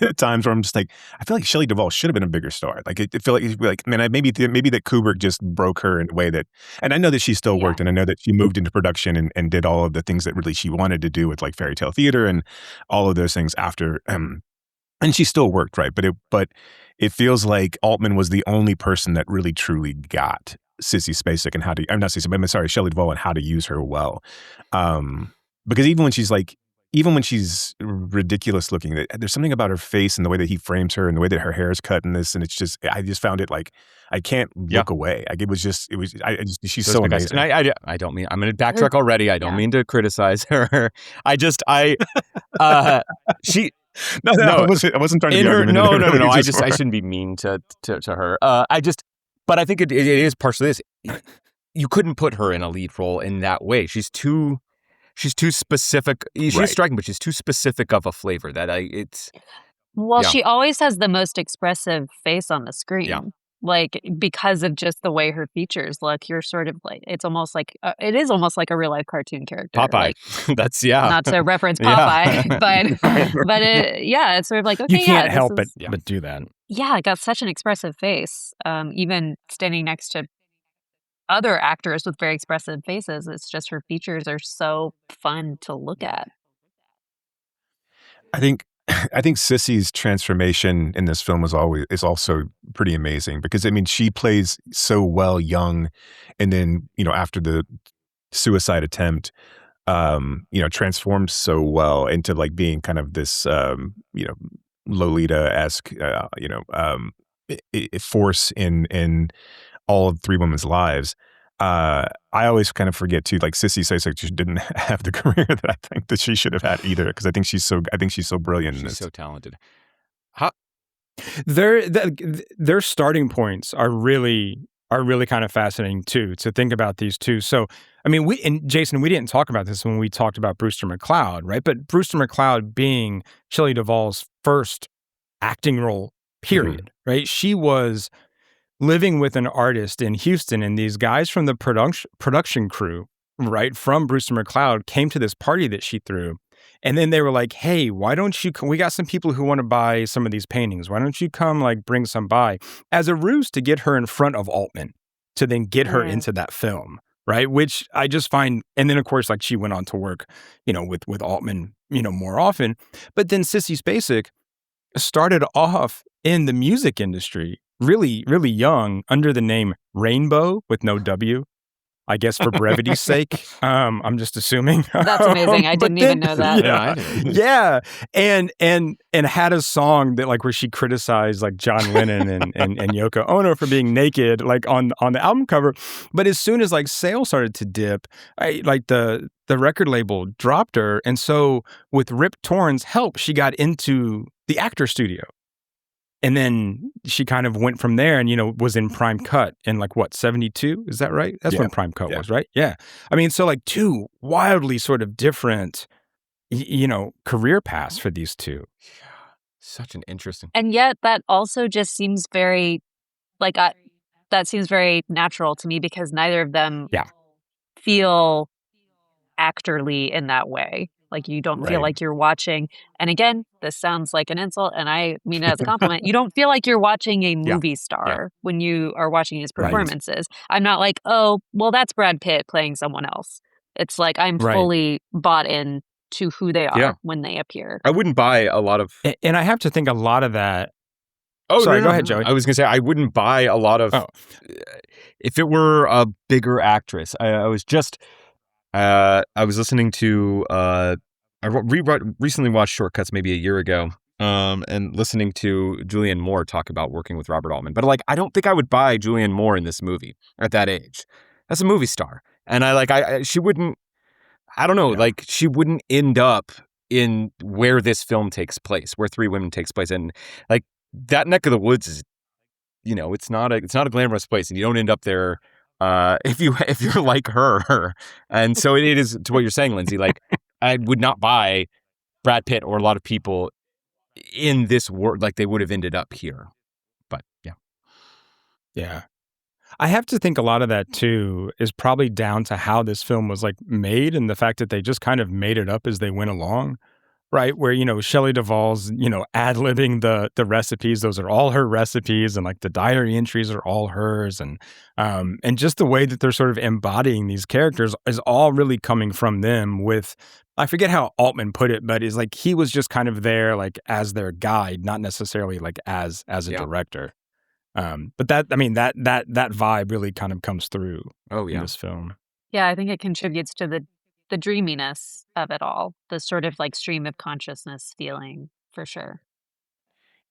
at times where I'm just like, I feel like Shelley Duvall should have been a bigger star. Like, it feel like, man, maybe that Kubrick just broke her in a way that, and I know that she still worked, and I know that she moved into production and did all of the things that really she wanted to do with like fairy tale theater and all of those things after, and she still worked, right? But it feels like Altman was the only person that really truly got Sissy Spacek and how to, I'm not Sissy, but I'm sorry, Shelley Duvall, and how to use her well. Because even when she's ridiculous looking, there's something about her face and the way that he frames her and the way that her hair is cut in this, and I just found it like, I can't look away. Like she's so amazing. And I don't mean, I'm going to backtrack already. I don't mean to criticize her. She. No, I wasn't trying to be argumentative. No. I shouldn't be mean to her. But I think it is partially this. You couldn't put her in a lead role in that way. She's too specific. She's striking, but she's too specific of a flavor she always has the most expressive face on the screen. Yeah. Like, because of just the way her features look, you're sort of like, it is almost like a real life cartoon character. Popeye. Like, That's, not to reference Popeye, but it's sort of like, okay, you can't help but do that. Yeah, it got such an expressive face. Even standing next to other actors with very expressive faces, it's just her features are so fun to look at. I think Sissy's transformation in this film is also pretty amazing, because I mean, she plays so well young, and then after the suicide attempt, transforms so well into like being kind of this Lolita-esque force in all of three women's lives. I always kind of forget too, like Sissy Spacek just didn't have the career that I think that she should have had either, because I think she's so brilliant in this. She's so talented. Their starting points are really kind of fascinating too, to think about these two. So, I mean, Jason, we didn't talk about this when we talked about Brewster McCloud, right? But Brewster McCloud being Shelley Duvall's first acting role, period, right? She was living with an artist in Houston, and these guys from the production crew, right, from Brewster McCloud came to this party that she threw. And then they were like, hey, why don't you come? We got some people who want to buy some of these paintings. Why don't you come, like, bring some by, as a ruse to get her in front of Altman, to then get her into that film, right? Which I just find, and then of course, like, she went on to work, with Altman, more often. But then Sissy Spacek started off in the music industry really, really young, under the name Rainbow with no W, I guess for brevity's sake. I'm just assuming. That's amazing. I didn't even know that. Yeah. And had a song that, like, where she criticized like John Lennon and Yoko Ono for being naked, like on the album cover. But as soon as like sales started to dip, the record label dropped her. And so with Rip Torn's help, she got into the actor studio. And then she kind of went from there and, was in Prime Cut in 72? Is that right? That's when Prime Cut was, right? Yeah. I mean, so like two wildly sort of different, career paths for these two. Such an interesting. And yet that also just seems very, that seems very natural to me, because neither of them feel actorly in that way. Like, you don't feel like you're watching, and again, this sounds like an insult, and I mean it as a compliment. You don't feel like you're watching a movie star when you are watching his performances. I'm not like, oh, well, that's Brad Pitt playing someone else. It's like I'm fully bought in to who they are when they appear. I wouldn't buy a lot of... And I have to think a lot of that... Oh, sorry, no, go ahead, Joey. I was going to say, I wouldn't buy a lot of... If it were a bigger actress, I was listening to... I recently watched Shortcuts maybe a year ago, and listening to Julianne Moore talk about working with Robert Altman. But I don't think I would buy Julianne Moore in this movie at that age. That's a movie star, and she wouldn't. I don't know. She wouldn't end up in where this film takes place, where Three Women takes place, and that neck of the woods is, it's not a glamorous place, and you don't end up there. If you're like her, and so it is to what you're saying, Lindsey. I would not buy Brad Pitt or a lot of people in this world like they would have ended up here. But yeah. I have to think a lot of that too is probably down to how this film was made, and the fact that they just kind of made it up as they went along. right? Where, Shelley Duvall's, ad-libbing the recipes. Those are all her recipes, and like the diary entries are all hers. And just the way that they're sort of embodying these characters is all really coming from them with, I forget how Altman put it, but is like, he was just kind of there like as their guide, not necessarily like as a director. But that vibe really kind of comes through in this film. Yeah, I think it contributes to the dreaminess of it all, the sort of like stream of consciousness feeling, for sure.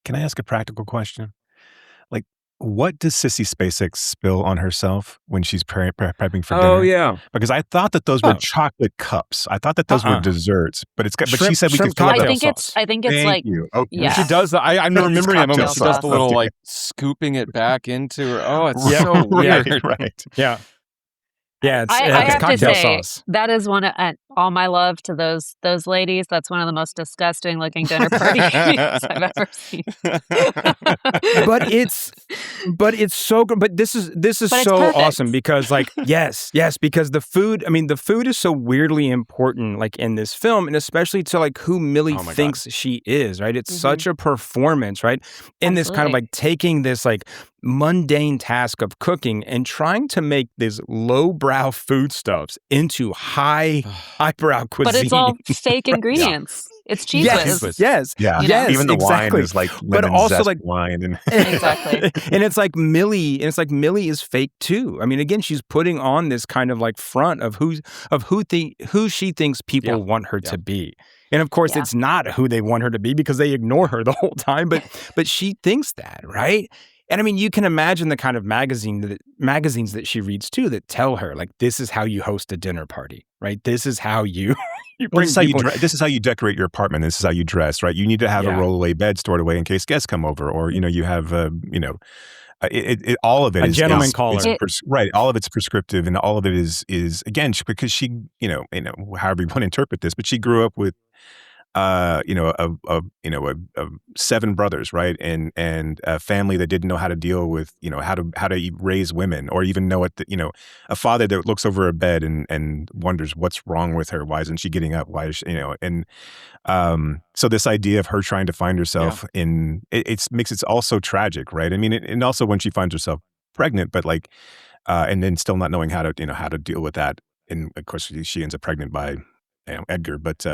Can I ask a practical question? Like, what does Sissy Spacek spill on herself when she's prepping for dinner? Oh, yeah. Because I thought that those were chocolate cups. I thought that those were desserts, but she said we could fill I it up. think it's Thank like, you. Okay. yeah. She does that. I'm remembering that moment. She does the little Okay. like scooping it back into her. Oh, it's Yeah. so weird. Right. Yeah. Yeah, it's I have to cocktail say sauce. that is one of all my love to those ladies. That's one of the most disgusting looking dinner parties I've ever seen. but it's so good. But this is so perfect. awesome because like yes, because the food. I mean, the food is so weirdly important, like in this film, and especially to like who Millie thinks she is. Right? It's such a performance, right? In this kind of like taking this like mundane task of cooking and trying to make these lowbrow foodstuffs into highbrow cuisine. But it's all fake ingredients. It's cheese whiz. Yes. Yeah. You know? Even the exactly. wine is like lemon but also zest like wine and Exactly. and it's like Millie is fake too. I mean, again, she's putting on this kind of like front of who she thinks people want her to be. And of course, it's not who they want her to be because they ignore her the whole time. But she thinks that, right? And I mean, you can imagine the kind of magazines that she reads too that tell her like, this is how you host a dinner party, right? This is how you bring people. This is how you decorate your apartment. This is how you dress, right? You need to have a rollaway bed stored away in case guests come over, or you have all of it a gentleman caller, right? All of it's prescriptive, and all of it is again because she, however you want to interpret this, but she grew up with. 7 brothers, right, and a family that didn't know how to deal with, how to raise women, or even know a father that looks over a bed and wonders what's wrong with her. Why isn't she getting up? Why is she, and so this idea of her trying to find herself in it makes it also tragic, right? I mean, and also when she finds herself pregnant, but like, and then still not knowing how to deal with that, and of course she ends up pregnant by Edgar, but.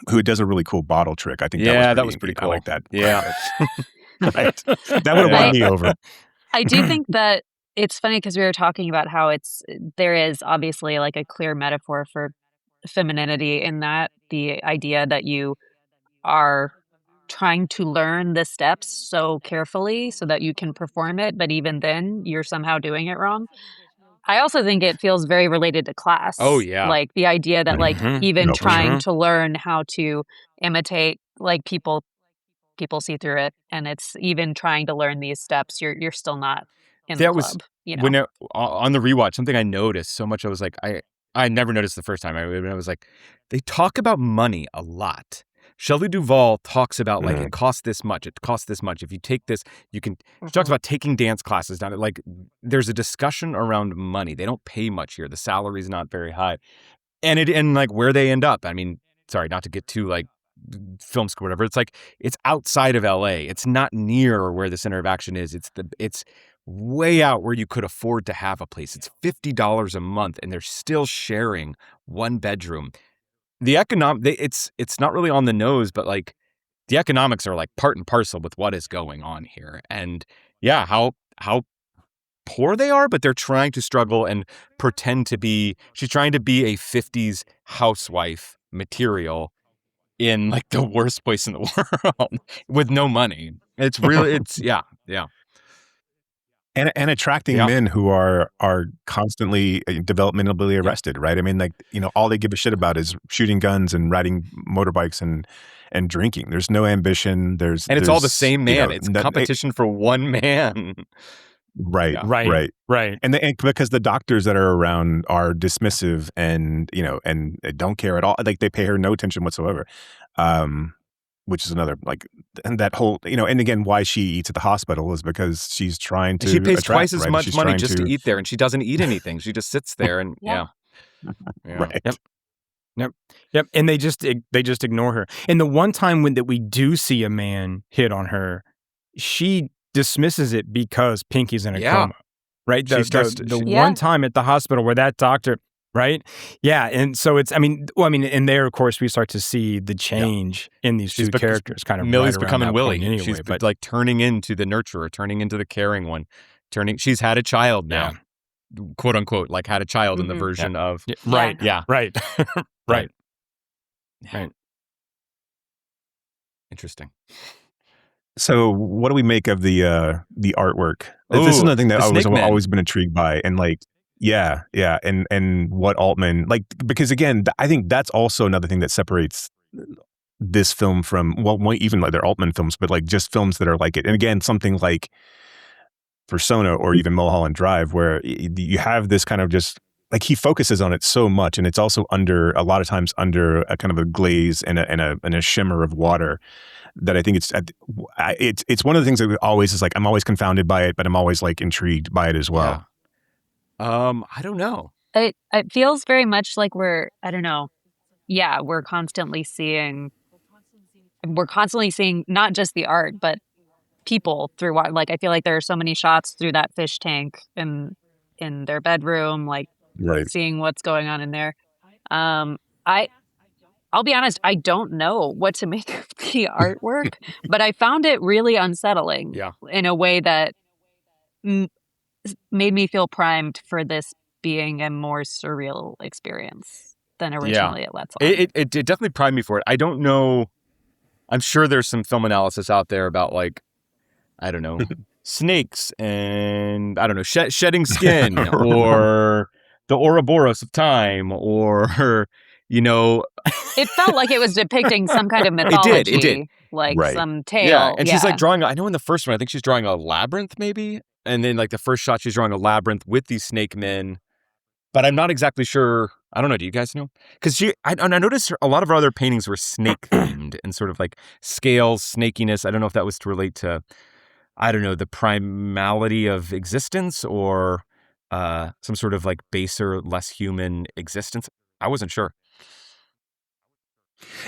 Who does a really cool bottle trick. I think that was pretty cool. I like that. Yeah. Right. That would have won me over. I do think that it's funny because we were talking about how there is obviously like a clear metaphor for femininity in that, the idea that you are trying to learn the steps so carefully so that you can perform it, but even then you're somehow doing it wrong. I also think it feels very related to class. Oh, yeah. Like the idea that like even trying to learn how to imitate like people see through it, and it's even trying to learn these steps, you're still not in the club. When on the rewatch, something I noticed so much, I was like, I never noticed the first time. I was like, they talk about money a lot. Shelley Duvall talks about like it costs this much. It costs this much. If you take this, you can. She talks about taking dance classes down. Like there's a discussion around money. They don't pay much here. The salary's not very high, and like where they end up. I mean, sorry, not to get too like film school or whatever. It's like it's outside of L.A. It's not near where the center of action is. It's way out where you could afford to have a place. It's $50 a month, and they're still sharing one bedroom. The it's not really on the nose, but like the economics are like part and parcel with what is going on here. And yeah, how poor they are, but they're trying to struggle and pretend to be, she's trying to be a 50s housewife material in like the worst place in the world with no money. It's really, yeah. And attracting men who are constantly developmentally arrested, right? I mean, like, all they give a shit about is shooting guns and riding motorbikes and drinking. There's no ambition. And it's all the same man. It's competition for one man. Right. Right. And because the doctors that are around are dismissive and don't care at all. Like they pay her no attention whatsoever. Which is another, like, and that whole, and again, why she eats at the hospital is because she's trying to. She pays attract, twice as right? much She's money trying just to eat there, and she doesn't eat anything. She just sits there and Right. Yep. Yep. And they just ignore her. And the one time that we do see a man hit on her, she dismisses it because Pinky's in a coma. Right? The one time at the hospital where that doctor, right? Yeah. And so it's, and there, of course, we start to see the change in these two characters kind of Millie's right becoming Willie. Anyway, she's like turning into the nurturer, turning into the caring one, she's had a child now, quote unquote, like had a child in the version of. Right. Yeah. Right. Right. Right. Interesting. So, what do we make of the artwork? This is another thing that I was always been intrigued by, and and what Altman because again, I think that's also another thing that separates this film from even like their Altman films, but like just films that are like it. And again, something like Persona or even Mulholland Drive, where you have this kind of just like he focuses on it so much, and it's also a lot of times under a kind of a glaze and a shimmer of water. That I think it's one of the things that always is like I'm always confounded by it, but I'm always like intrigued by it as well. I don't know. It feels very much like we're constantly seeing not just the art, but people through what, like I feel like there are so many shots through that fish tank in their bedroom, like seeing what's going on in there. I'll be honest, I don't know what to make of the artwork, but I found it really unsettling in a way that made me feel primed for this being a more surreal experience than originally it lets on. It definitely primed me for it. I don't know. I'm sure there's some film analysis out there about like, I don't know, snakes and I don't know, shedding skin or the Ouroboros of time or... it felt like it was depicting some kind of mythology. It did. Like some tale. Yeah, and she's like drawing, I know in the first one, I think she's drawing a labyrinth maybe. And then like the first shot, she's drawing a labyrinth with these snake men. But I'm not exactly sure. I don't know. Do you guys know? Because I noticed a lot of her other paintings were snake themed and sort of like scales, snakiness. I don't know if that was to relate to, I don't know, the primality of existence or some sort of like baser, less human existence. I wasn't sure.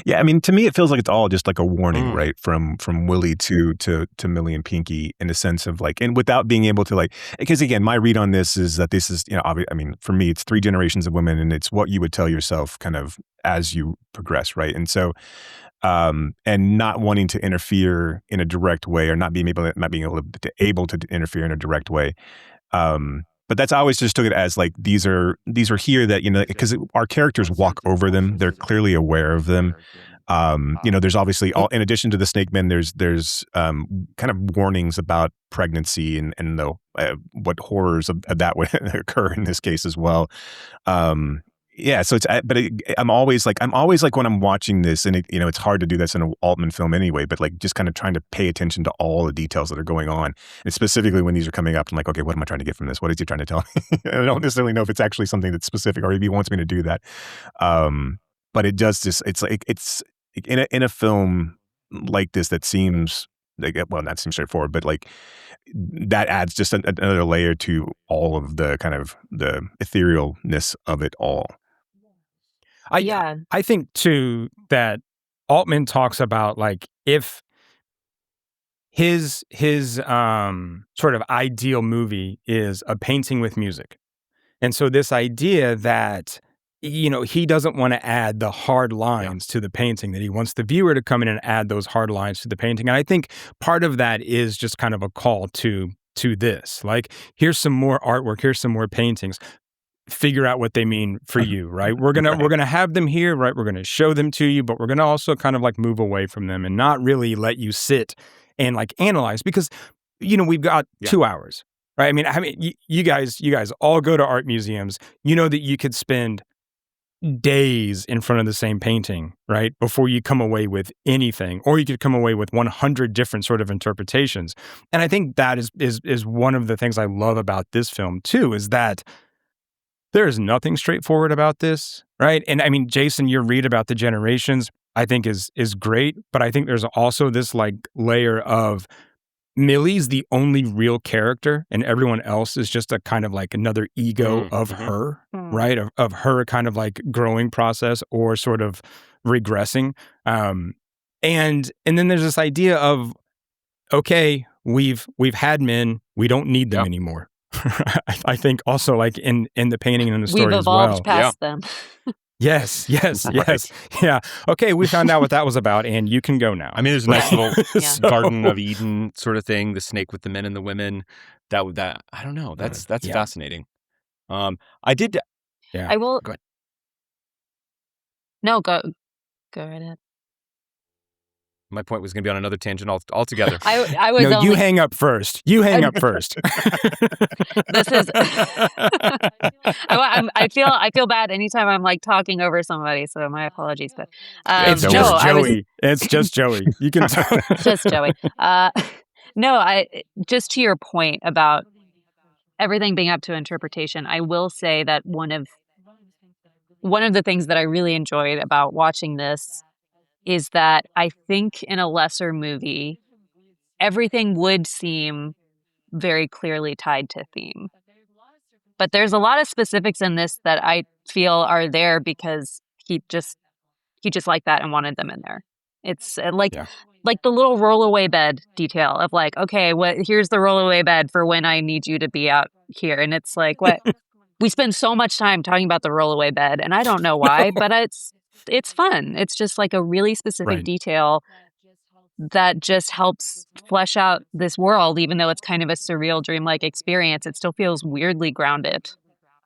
Yeah, I mean, to me, it feels like it's all just like a warning, right? From Willie to Millie and Pinky, in the sense of like, and without being able to like, because again, my read on this is that this is, I mean, for me, it's 3 generations of women, and it's what you would tell yourself kind of as you progress, right? And so, and not wanting to interfere in a direct way, or not being able to interfere in a direct way. But that's I always just took it as like these are here that because our characters walk over them, they're clearly aware of them. There's obviously in addition to the snake men, there's kind of warnings about pregnancy and the what horrors of that would occur in this case as well. So it's I'm always like when I'm watching this, and it's hard to do this in an Altman film anyway, but like just kind of trying to pay attention to all the details that are going on, and specifically when these are coming up, I'm like, okay, what am I trying to get from this? What is he trying to tell me? I don't necessarily know if it's actually something that's specific or if he wants me to do that. But it does just it's in a film like this that seems like, well, not seems straightforward, but like that adds just another layer to all of the kind of the etherealness of it all. I think too that Altman talks about like if his sort of ideal movie is a painting with music. And so this idea that he doesn't want to add the hard lines to the painting, that he wants the viewer to come in and add those hard lines to the painting. And I think part of that is just kind of a call to this. Like, here's some more artwork, here's some more paintings. Figure out what they mean for you, right? We're gonna have them here, right? We're gonna show them to you, but we're gonna also kind of like move away from them and not really let you sit and like analyze, because we've got 2 hours, right? I mean, you guys all go to art museums. You know that you could spend days in front of the same painting, right, before you come away with anything, or you could come away with 100 different sort of interpretations. And I think that is one of the things I love about this film too, is that there is nothing straightforward about this, right? And I mean, Jason, your read about the generations, I think is great, but I think there's also this like layer of Millie's the only real character, and everyone else is just a kind of like another ego of her, right? Of her kind of like growing process or sort of regressing. And then there's this idea of, okay, we've had men, we don't need them anymore. I think also like in the painting and in the story We've as well. evolved past them. Yes. Yeah. Okay, we found out what that was about, and you can go now. I mean, there's a nice little Garden of Eden sort of thing, the snake with the men and the women. That I don't know. That's fascinating. I did. Yeah. I will. Go ahead. No, go right ahead. My point was going to be on another tangent altogether. I was. No, you hang up first. You hang up first. This is. I feel bad anytime I'm like talking over somebody, so my apologies. But it's just Joey. It's just Joey. You can. Just Joey. No, just to your point about everything being up to interpretation. I will say that one of the things that I really enjoyed about watching this is that I think in a lesser movie, everything would seem very clearly tied to theme. But there's a lot of specifics in this that I feel are there because he just liked that and wanted them in there. It's like the little rollaway bed detail of like, okay, here's the rollaway bed for when I need you to be out here. And it's like, what? We spend so much time talking about the rollaway bed, and I don't know why, but it's fun. It's just like a really specific detail that just helps flesh out this world, even though it's kind of a surreal, dreamlike experience. It still feels weirdly grounded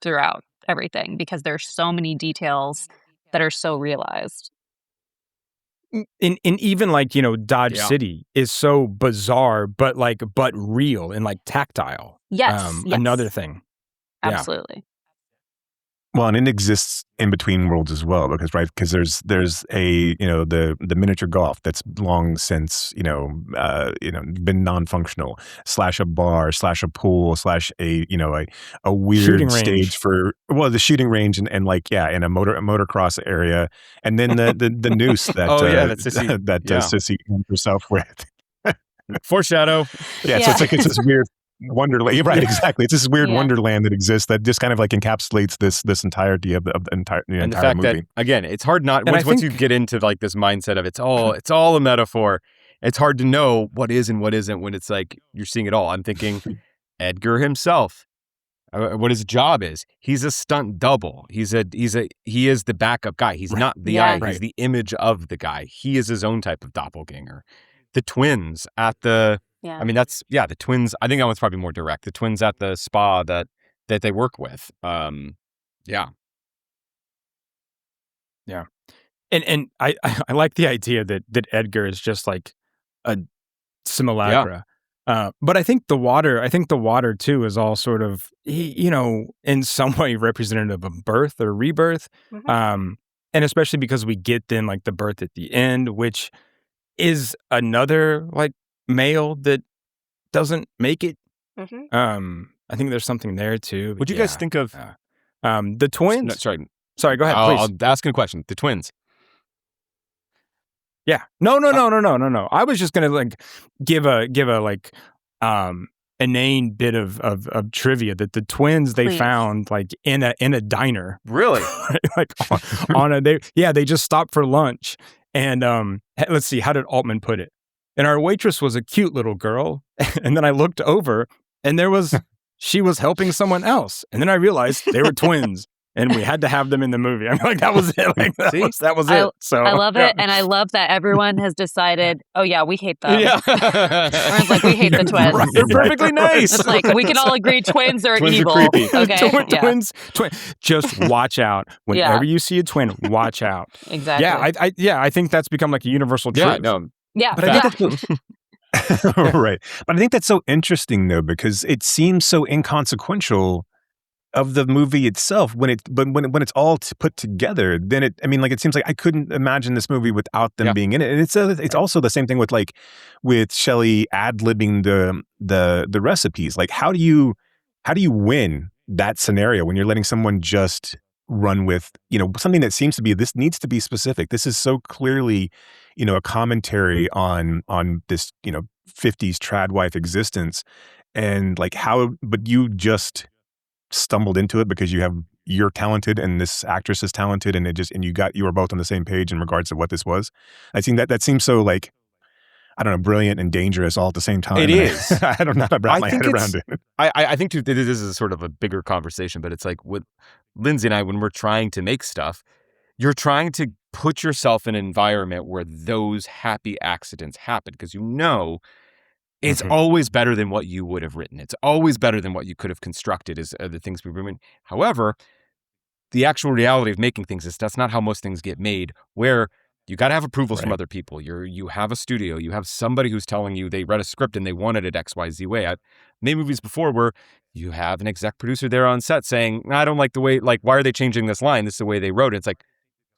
throughout everything because there's so many details that are so realized. And even like, Dodge City is so bizarre, but real and like tactile. Yes. Another thing. Absolutely. Well, and it exists in between worlds as well, because there's a the miniature golf that's long since been non-functional / a bar / a pool / a weird shooting stage range. for the shooting range and in a motocross area, and then the noose that Sissy herself with. Foreshadow. So it's this weird wonderland, right? Exactly. It's this weird wonderland that exists that just kind of like encapsulates this entirety of the entire and the entire fact movie. that again, it's hard not And once you get into like this mindset of it's all a metaphor. It's hard to know what is and what isn't when it's like you're seeing it all. I'm thinking Edgar himself. What his job is? He's a stunt double. He is the backup guy. He's not the eye. He's the image of the guy. He is his own type of doppelganger. The twins at the. I mean, the twins. I think that one's probably more direct. The twins at the spa that they work with. Yeah. And I like the idea that Edgar is just like a simulacra. But I think the water too is all sort of, in some way representative of birth or rebirth. And especially because we get then like the birth at the end, which is another like male that doesn't make it. I think there's something there too. What do you guys think of the twins? No, sorry, go ahead, please. I'll ask a question. The twins. Yeah. No. I was just gonna like give a like inane bit of trivia that the twins they found like in a diner. Really? Like they just stopped for lunch and let's see, how did Altman put it? And our waitress was a cute little girl, and then I looked over and she was helping someone else, and then I realized they were twins. And we had to have them in the movie. I'm like, that was it. Like, that was it. So I love it, and I love that everyone has decided. Oh yeah, we hate them. Yeah, everyone's like, we hate the twins. Right, they're perfectly nice. It's like we can all agree twins are twins evil. Are creepy. Okay, twins. Just watch out whenever you see a twin. Watch out. Exactly. I think that's become like a universal truth. Yeah, no. Yeah, but I think that's right. But I think that's so interesting though, because it seems so inconsequential of the movie itself when it's all put together. Then it seems like I couldn't imagine this movie without them being in it. And it's also the same thing with Shelley ad-libbing the recipes. Like how do you win that scenario when you're letting someone just run with something that seems to be, this needs to be specific. This is so clearly a commentary on this 50s trad wife existence, and like but you just stumbled into it because you're talented and this actress is talented, and you were both on the same page in regards to what this was. I think that seems so like, I don't know, brilliant and dangerous all at the same time. It is. I don't know how to wrap my head around it. I think too, this is sort of a bigger conversation, but it's like with Lindsey and I, when we're trying to make stuff, you're trying to put yourself in an environment where those happy accidents happen, because it's always better than what you would have written. It's always better than what you could have constructed as the things we've written. However, the actual reality of making things is that's not how most things get made, where you got to have approvals from other people. You have a studio. You have somebody who's telling you they read a script and they wanted it XYZ way. I've made movies before where you have an exec producer there on set saying, I don't like the way, like, why are they changing this line? This is the way they wrote it. It's like,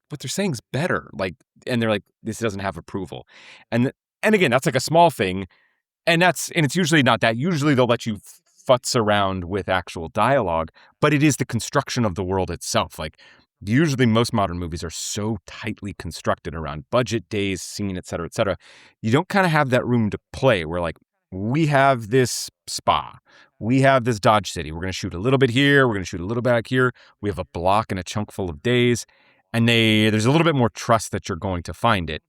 what they're saying is better. Like, and they're like, this doesn't have approval. And again, that's like a small thing. And it's usually not that. Usually they'll let you futz around with actual dialogue, but it is the construction of the world itself. Like, usually most modern movies are so tightly constructed around budget, days, scene, et cetera, et cetera. You don't kind of have that room to play where, like, we have this spa, we have this Dodge City. We're going to shoot a little bit here. We're going to shoot a little back here. We have a block and a chunk full of days. And there's a little bit more trust that you're going to find it.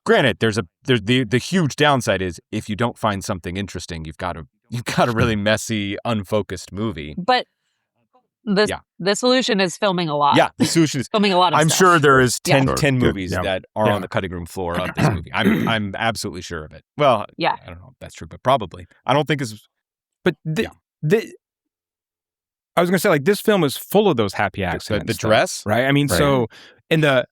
Granted, there's the huge downside is if you don't find something interesting, you've got a really messy, unfocused movie. But the solution is filming a lot. Yeah, the solution is filming a lot of I'm stuff. sure there is 10 Good. movies that are on the cutting room floor of this movie. I'm absolutely sure of it. Well, yeah. I don't know if that's true, but probably. I don't think it's... But I was going to say, like, this film is full of those happy accidents. The dress? Right? I mean, so in the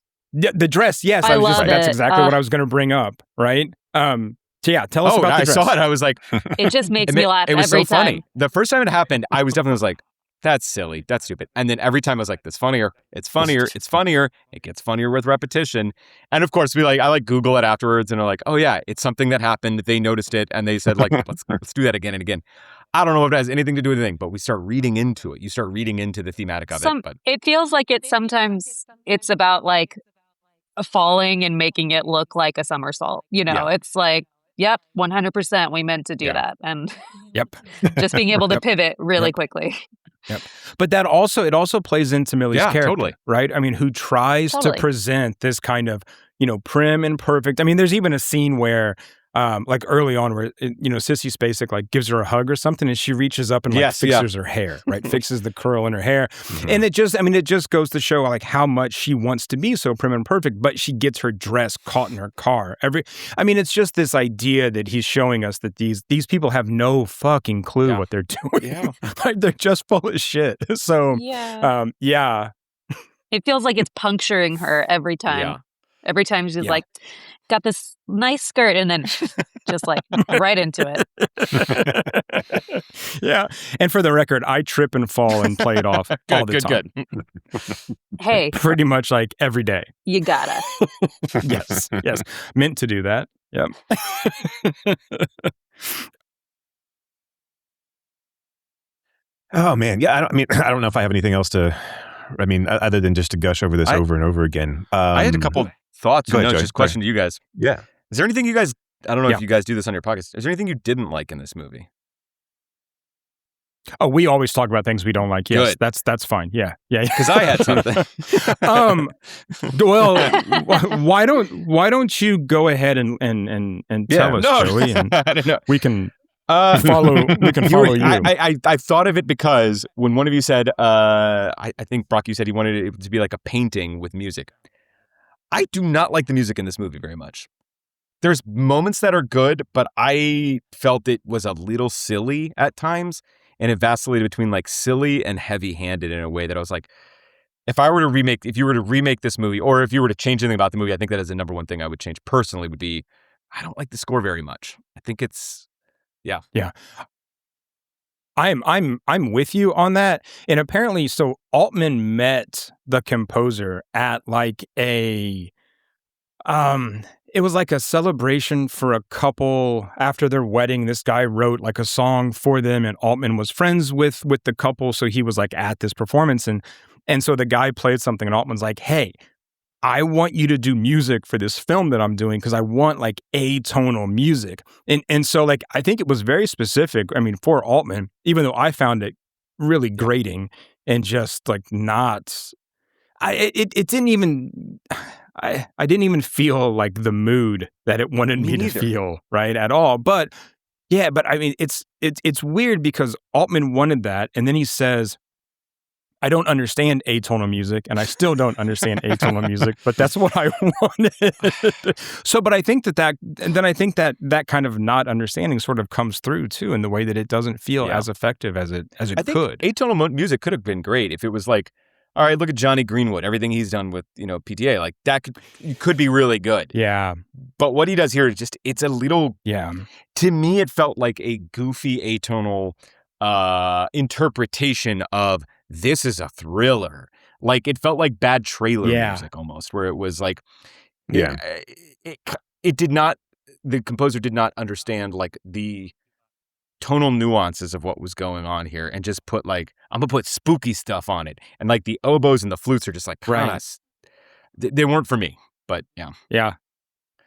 dress, yes, I was just love like, that's it. exactly what I was going to bring up, right? So yeah, tell us about the I dress. saw it. I was like... It just makes me laugh it was every so funny. time. The first time it happened, I was like, that's silly. That's stupid. And then every time I was like, that's funnier. It's funnier. It's funnier. It gets funnier with repetition. And of course, I Google it afterwards and are like, oh yeah, it's something that happened. They noticed it and they said, like, let's do that again and again. I don't know if it has anything to do with anything, but we start reading into it. You start reading into the thematic of it. But it feels like sometimes it's about like falling and making it look like a somersault. It's like, yep, 100%. We meant to do that. And just being able to pivot really quickly. Yep. But it also plays into Millie's character, totally. Right? I mean, who tries to present this kind of, prim and perfect. I mean, there's even a scene where, like early on where, Sissy Spacek like gives her a hug or something and she reaches up and fixes her hair, right? Fixes the curl in her hair. Mm-hmm. And it just goes to show like how much she wants to be so prim and perfect, but she gets her dress caught in her car. It's just this idea that he's showing us that these people have no fucking clue what they're doing. Yeah. Like they're just full of shit. So, it feels like it's puncturing her every time. Yeah. Every time she's like, got this nice skirt and then just like right into it. Yeah. And for the record, I trip and fall and play it off all the time. Good. Hey. Pretty much like every day. You gotta. Yes. Meant to do that. Yep. Oh man. Yeah. I don't know if I have anything else other than just to gush over this over and over again. I had a couple thoughts. Go ahead, Joey. Just a question to you guys. Yeah. Is there anything you guys, I don't know if you guys do this on your podcast, is there anything you didn't like in this movie? Oh, we always talk about things we don't like. Yes, Good. That's fine. Yeah. Because I had something. Well, why don't you go ahead and tell us, Joey, and I don't know. we can follow. We can follow you. I thought of it because when one of you said, I think Brock, you said he wanted it to be like a painting with music. I do not like the music in this movie very much. There's moments that are good, but I felt it was a little silly at times, and it vacillated between like silly and heavy-handed in a way that I was like, if you were to remake this movie, or if you were to change anything about the movie, I think that is the number one thing I would change personally would be, I don't like the score very much. I think it's, yeah. I'm with you on that. And apparently, so Altman met the composer at like it was like a celebration for a couple after their wedding. This guy wrote like a song for them, and Altman was friends with the couple, so he was like at this performance, and so the guy played something, and Altman's like, "Hey, I want you to do music for this film that I'm doing because I want like atonal music. And so like I think it was very specific. I mean, for Altman, even though I found it really grating and just like not it didn't even I didn't even feel like the mood that it wanted me to feel, right, at all. But yeah, but I mean it's weird because Altman wanted that, and then he says, I don't understand atonal music, and I still don't understand atonal music, but that's what I wanted. So, but I think that kind of not understanding sort of comes through too in the way that it doesn't feel as effective as it I think could. Atonal music could have been great if it was like, all right, look at Johnny Greenwood, everything he's done with PTA, like that could be really good. Yeah, but what he does here is just it's a little. Yeah, to me, it felt like a goofy atonal interpretation of. This is a thriller. Like it felt like bad trailer music almost, where it was like, it did not. The composer did not understand like the tonal nuances of what was going on here, and just put like I'm gonna put spooky stuff on it, and like the oboes and the flutes are just like they weren't for me. But yeah,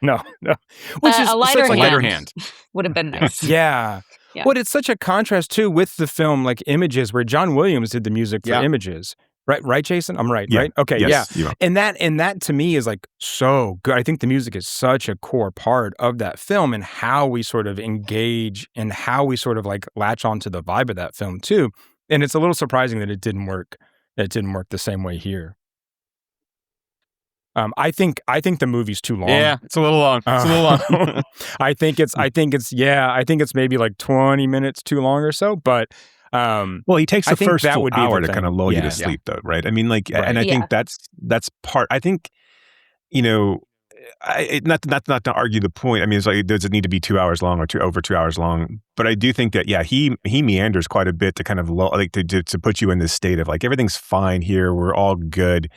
no, which is a lighter hand would have been nice. Yeah. Yeah. Well, it's such a contrast, too, with the film, like, Images, where John Williams did the music for Images. Right, Jason? I'm right, right? Okay, yes, And that, to me, is, like, so good. I think the music is such a core part of that film and how we sort of engage and how we sort of, like, latch onto the vibe of that film, too. And it's a little surprising that it didn't work. It didn't work the same way here. I think the movie's too long. Yeah, it's a little long. I think it's maybe like 20 minutes too long or so. But well, he takes the first full hour to kind of lull you to sleep, though, right? I mean, like, and I think that's part. I think not to argue the point. I mean, it's like, does it need to be 2 hours long or over 2 hours long? But I do think that he meanders quite a bit to kind of like to put you in this state of like everything's fine here, we're all good.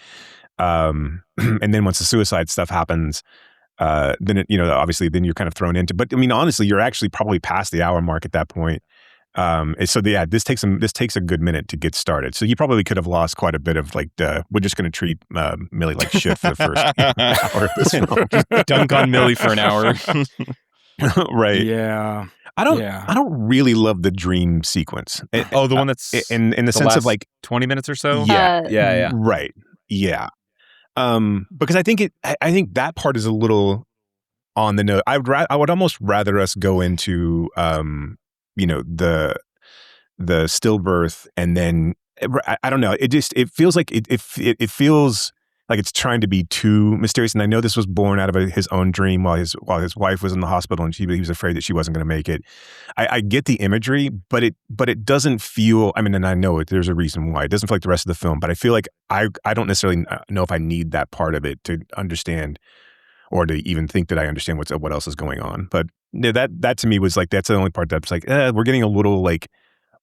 And then once the suicide stuff happens, then obviously then you're kind of thrown into. But I mean, honestly, you're actually probably past the hour mark at that point. So this takes a good minute to get started. So you probably could have lost quite a bit of like we're just going to treat Millie like shit for the first hour of this film. Dunk on Millie for an hour, right? Yeah. I don't really love the dream sequence. The one that's in the sense of like 20 minutes or so. Yeah. Right. Yeah. Because I think that part is a little on the nose. I would almost rather us go into the stillbirth, and then I don't know. It feels like it feels like it's trying to be too mysterious. And I know this was born out of his own dream while his wife was in the hospital, and he was afraid that she wasn't going to make it. I get the imagery, but it doesn't feel. I mean, and I know there's a reason why it doesn't feel like the rest of the film. But I feel like I don't necessarily know if I need that part of it to understand, or to even think that I understand what else is going on. But that to me was like that's the only part that's like we're getting a little like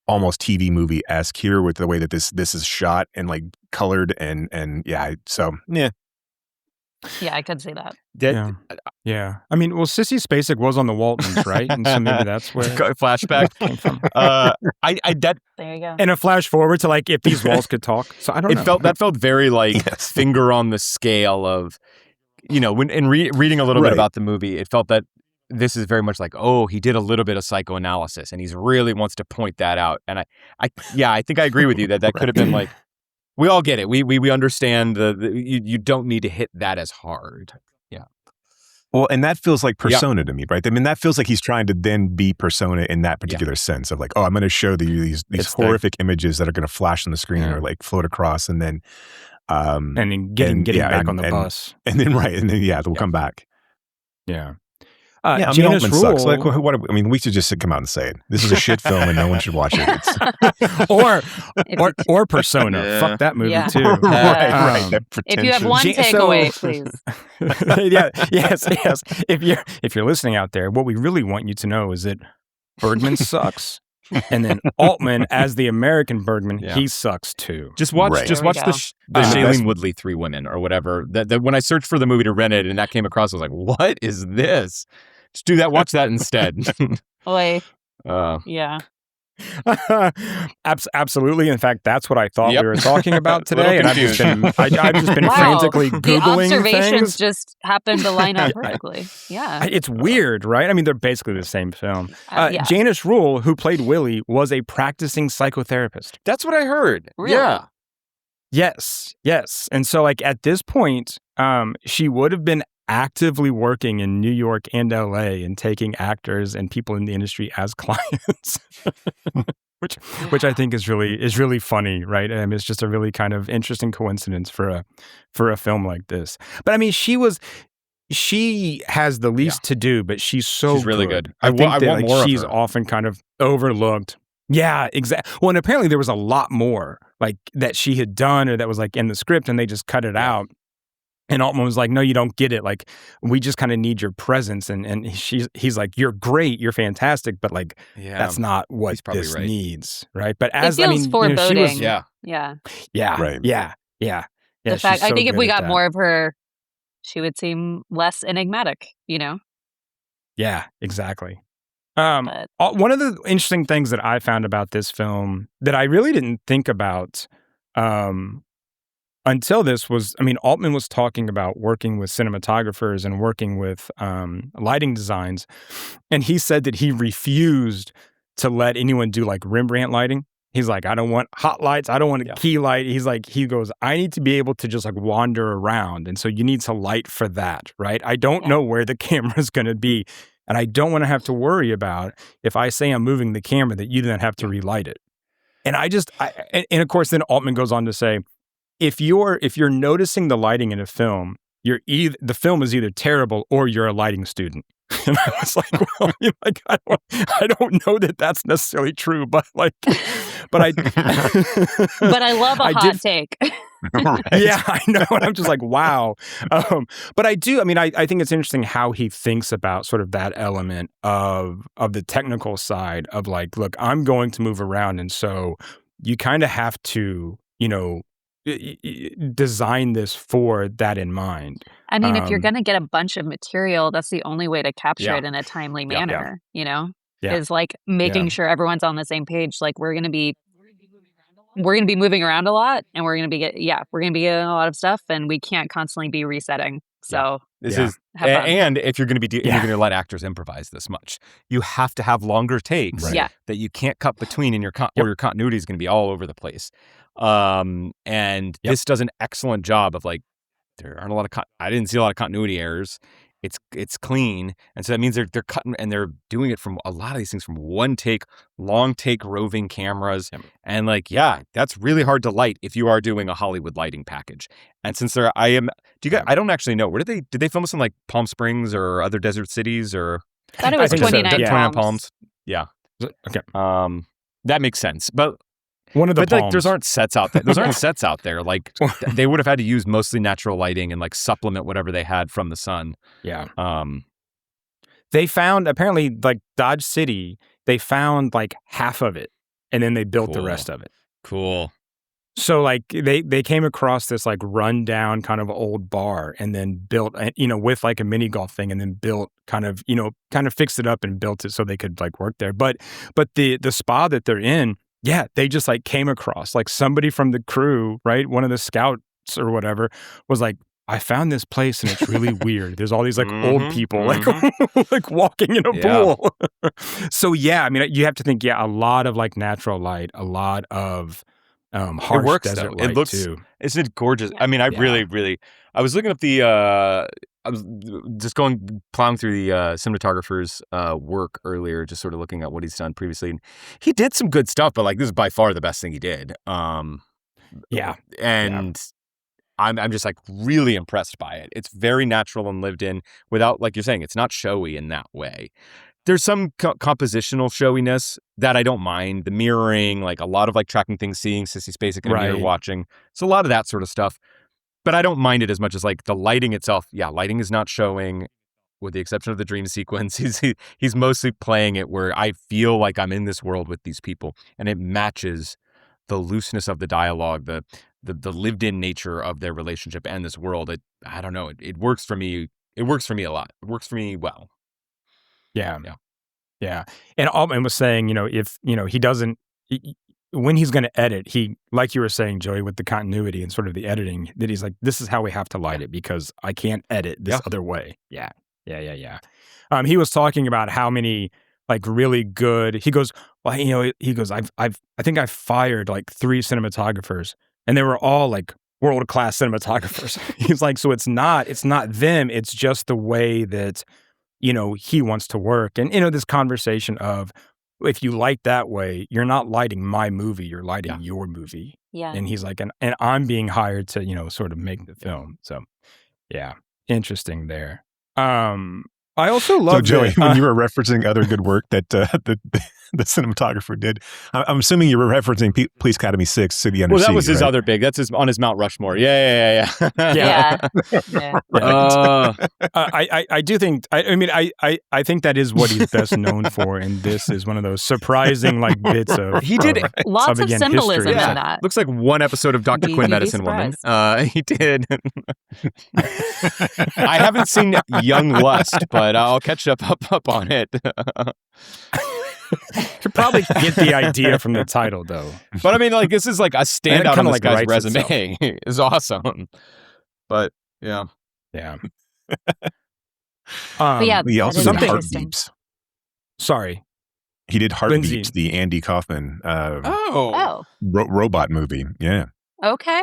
almost TV movie-esque here with the way that this is shot and like colored and so yeah, I could see that. Yeah. I mean, well, Sissy Spacek was on the Waltons, right? And so maybe that's where flashback came from. There you go. And a flash forward to like if these walls could talk. So I don't know. That felt very like finger on the scale of when in reading a little bit about the movie, it felt that this is very much like, he did a little bit of psychoanalysis and he's really wants to point that out. And I think I agree with you that could have been like, we all get it. We understand you don't need to hit that as hard. Yeah. Well, and that feels like Persona to me, right? I mean, that feels like he's trying to then be Persona in that particular sense of like, I'm going to show you these horrific images that are going to flash on the screen or like float across, and then and then getting back on the bus, and then we'll come back. Yeah. I mean, Altman sucks. Like, I mean, we should just come out and say it. This is a shit film, and no one should watch it. or Persona. Yeah. Fuck that movie too. Right. If you have one takeaway, please. Yes. If you're listening out there, what we really want you to know is that Bergman sucks. And then Altman, as the American Bergman, he sucks too. Just watch the Shailene Woodley 3 Women or whatever. That when I searched for the movie to rent it and that came across, I was like, what is this? Just do that. Watch that instead. Boy. Yeah. Absolutely. In fact, that's what I thought Yep. we were talking about Little today, and I've just been frantically The Googling observations things. just happened to line up perfectly. Yeah. It's weird, right? I mean, they're basically the same film. Yeah. Janice Rule, who played Willie, was a practicing psychotherapist. That's what I heard. Really? Yeah. Yes. And so, like, at this point, she would have been actively working in New York and LA and taking actors and people in the industry as clients, which I think is really funny, right? I mean, it's just a really kind of interesting coincidence for a film like this. But I mean, she has the least to do, but she's really good. I think I that, want like, more of she's her. often kind of overlooked. Yeah, exactly. Well, and apparently there was a lot more like that she had done or that was like in the script, and they just cut it out. And Altman was like, "No, you don't get it. Like, we just kind of need your presence." And he's like, "You're great, you're fantastic, but like, that's not what this needs, right?" But as it feels I mean, foreboding. she was, yeah, right, yeah. The fact, I think if we got that. more of her, she would seem less enigmatic. Yeah, exactly. One of the interesting things that I found about this film that I really didn't think about until this was, I mean, Altman was talking about working with cinematographers and working with lighting designs. And he said that he refused to let anyone do like Rembrandt lighting. He's like, I don't want hot lights. I don't want a key light. He goes, I need to be able to just like wander around. And so you need to light for that, right? I don't know where the camera's going to be. And I don't want to have to worry about if I say I'm moving the camera that you then have to relight it. And and of course, then Altman goes on to say, if you're noticing the lighting in a film, the film is either terrible or you're a lighting student. And I was like, well, I don't know that that's necessarily true, but I but I love a hot take. Right. Yeah, I know. And I'm just like, wow. But I do. I mean, I think it's interesting how he thinks about sort of that element of the technical side of like, look, I'm going to move around. And so you kind of have to, design this for that in mind. I mean, if you're going to get a bunch of material, that's the only way to capture it in a timely manner, is like making sure everyone's on the same page. Like we're going to be moving around a lot, and we're going to be getting a lot of stuff, and we can't constantly be resetting. So this is, and if you're going to be, you're going to let actors improvise this much, you have to have longer takes that you can't cut between, and or your continuity is going to be all over the place. And this does an excellent job of like, there aren't a lot of, I didn't see a lot of continuity errors. It's clean. And so that means they're cutting, and they're doing it from a lot of these things from one take, long take roving cameras. And like, that's really hard to light if you are doing a Hollywood lighting package. And since I don't actually know, did they film this in like Palm Springs or other desert cities or? I thought it was 29 Palms. Yeah. Okay. That makes sense. But one of the like, those aren't sets out there. Those aren't sets out there. Like they would have had to use mostly natural lighting and like supplement whatever they had from the sun. Yeah. They found apparently like Dodge City. They found like half of it, and then they built the rest of it. Cool. So like they came across this like rundown kind of old bar, and then built with like a mini golf thing, and then built kind of fixed it up and built it so they could like work there. But the spa that they're in. Yeah, they just like came across like somebody from the crew, right? One of the scouts or whatever was like, I found this place and it's really weird. There's all these like old people like walking in a pool. So I mean, you have to think, a lot of like natural light, a lot of harsh desert light it looks, too. Isn't it gorgeous? I mean, I really, I was looking up I was just plowing through the cinematographer's work earlier, just sort of looking at what he's done previously. And he did some good stuff, but like this is by far the best thing he did. And I'm just like really impressed by it. It's very natural and lived in without, like you're saying, it's not showy in that way. There's some compositional showiness that I don't mind. The mirroring, like a lot of like tracking things, seeing Sissy Spacek in a mirror watching. So a lot of that sort of stuff. But I don't mind it as much as like the lighting itself. Yeah, lighting is not showing, with the exception of the dream sequence. He's mostly playing it where I feel like I'm in this world with these people, and it matches the looseness of the dialogue, the lived-in nature of their relationship and this world. I don't know. It works for me. It works for me a lot. It works for me well. Yeah. Yeah. And Altman was saying, if, he doesn't, when he's going to edit, he, like you were saying, Joey, with the continuity and sort of the editing, that he's like, this is how we have to light it because I can't edit this other way. Yeah. He was talking about how many like really good, he goes, well, I think I've fired like 3 cinematographers and they were all like world-class cinematographers. He's like, so it's not them. It's just the way that, he wants to work. And, this conversation of, if you light that way, you're not lighting my movie, you're lighting your movie. Yeah. And he's like, and I'm being hired to, sort of make the film. So, yeah, interesting there. I also love. So, Joey, when you were referencing other good work that the cinematographer did, I'm assuming you were referencing Police Academy 6, City Under Siege. Well, that was his right? other big. That's on his Mount Rushmore. Yeah. I do think. I think that is what he's best known for, and this is one of those surprising like bits of. He did lots of symbolism in that. Looks like one episode of Dr. Quinn, Medicine Woman. He did. I haven't seen Young Lust, but I'll catch up on it. Should probably get the idea from the title, though. But I mean, like, this is like a standout on this guy's resume. Itself. It's awesome. But yeah. He also did something Heartbeats. Sorry. He did Heartbeats, Lindsey. the Andy Kaufman robot movie. Yeah. Okay.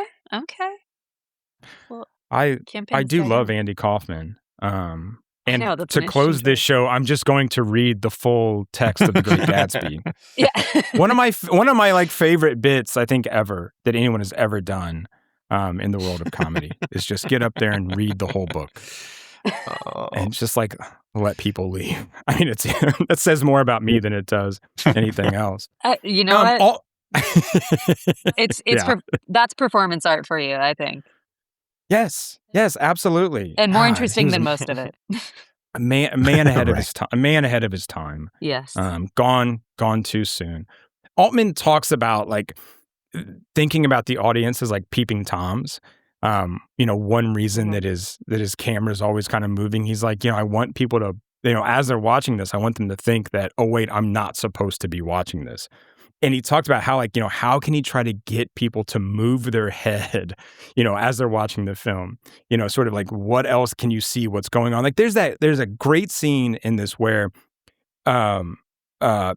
Well, I do day. love Andy Kaufman. And know, that's to an close interesting this show, I'm just going to read the full text of The Great Gatsby. Yeah. One of my like favorite bits I think ever that anyone has ever done in the world of comedy is just get up there and read the whole book. And just like let people leave. I mean, that says more about me than it does anything else. You know what? That's performance art for you, I think. Yes, absolutely. And more interesting than most of it. A man ahead of his time. A man ahead of his time. Yes. Gone too soon. Altman talks about like thinking about the audience as like peeping toms. One reason that his camera is always kind of moving. He's like, I want people to, as they're watching this, I want them to think that, oh wait, I'm not supposed to be watching this. And he talked about how, like, how can he try to get people to move their head, as they're watching the film, sort of like, what else can you see what's going on? Like, there's a great scene in this where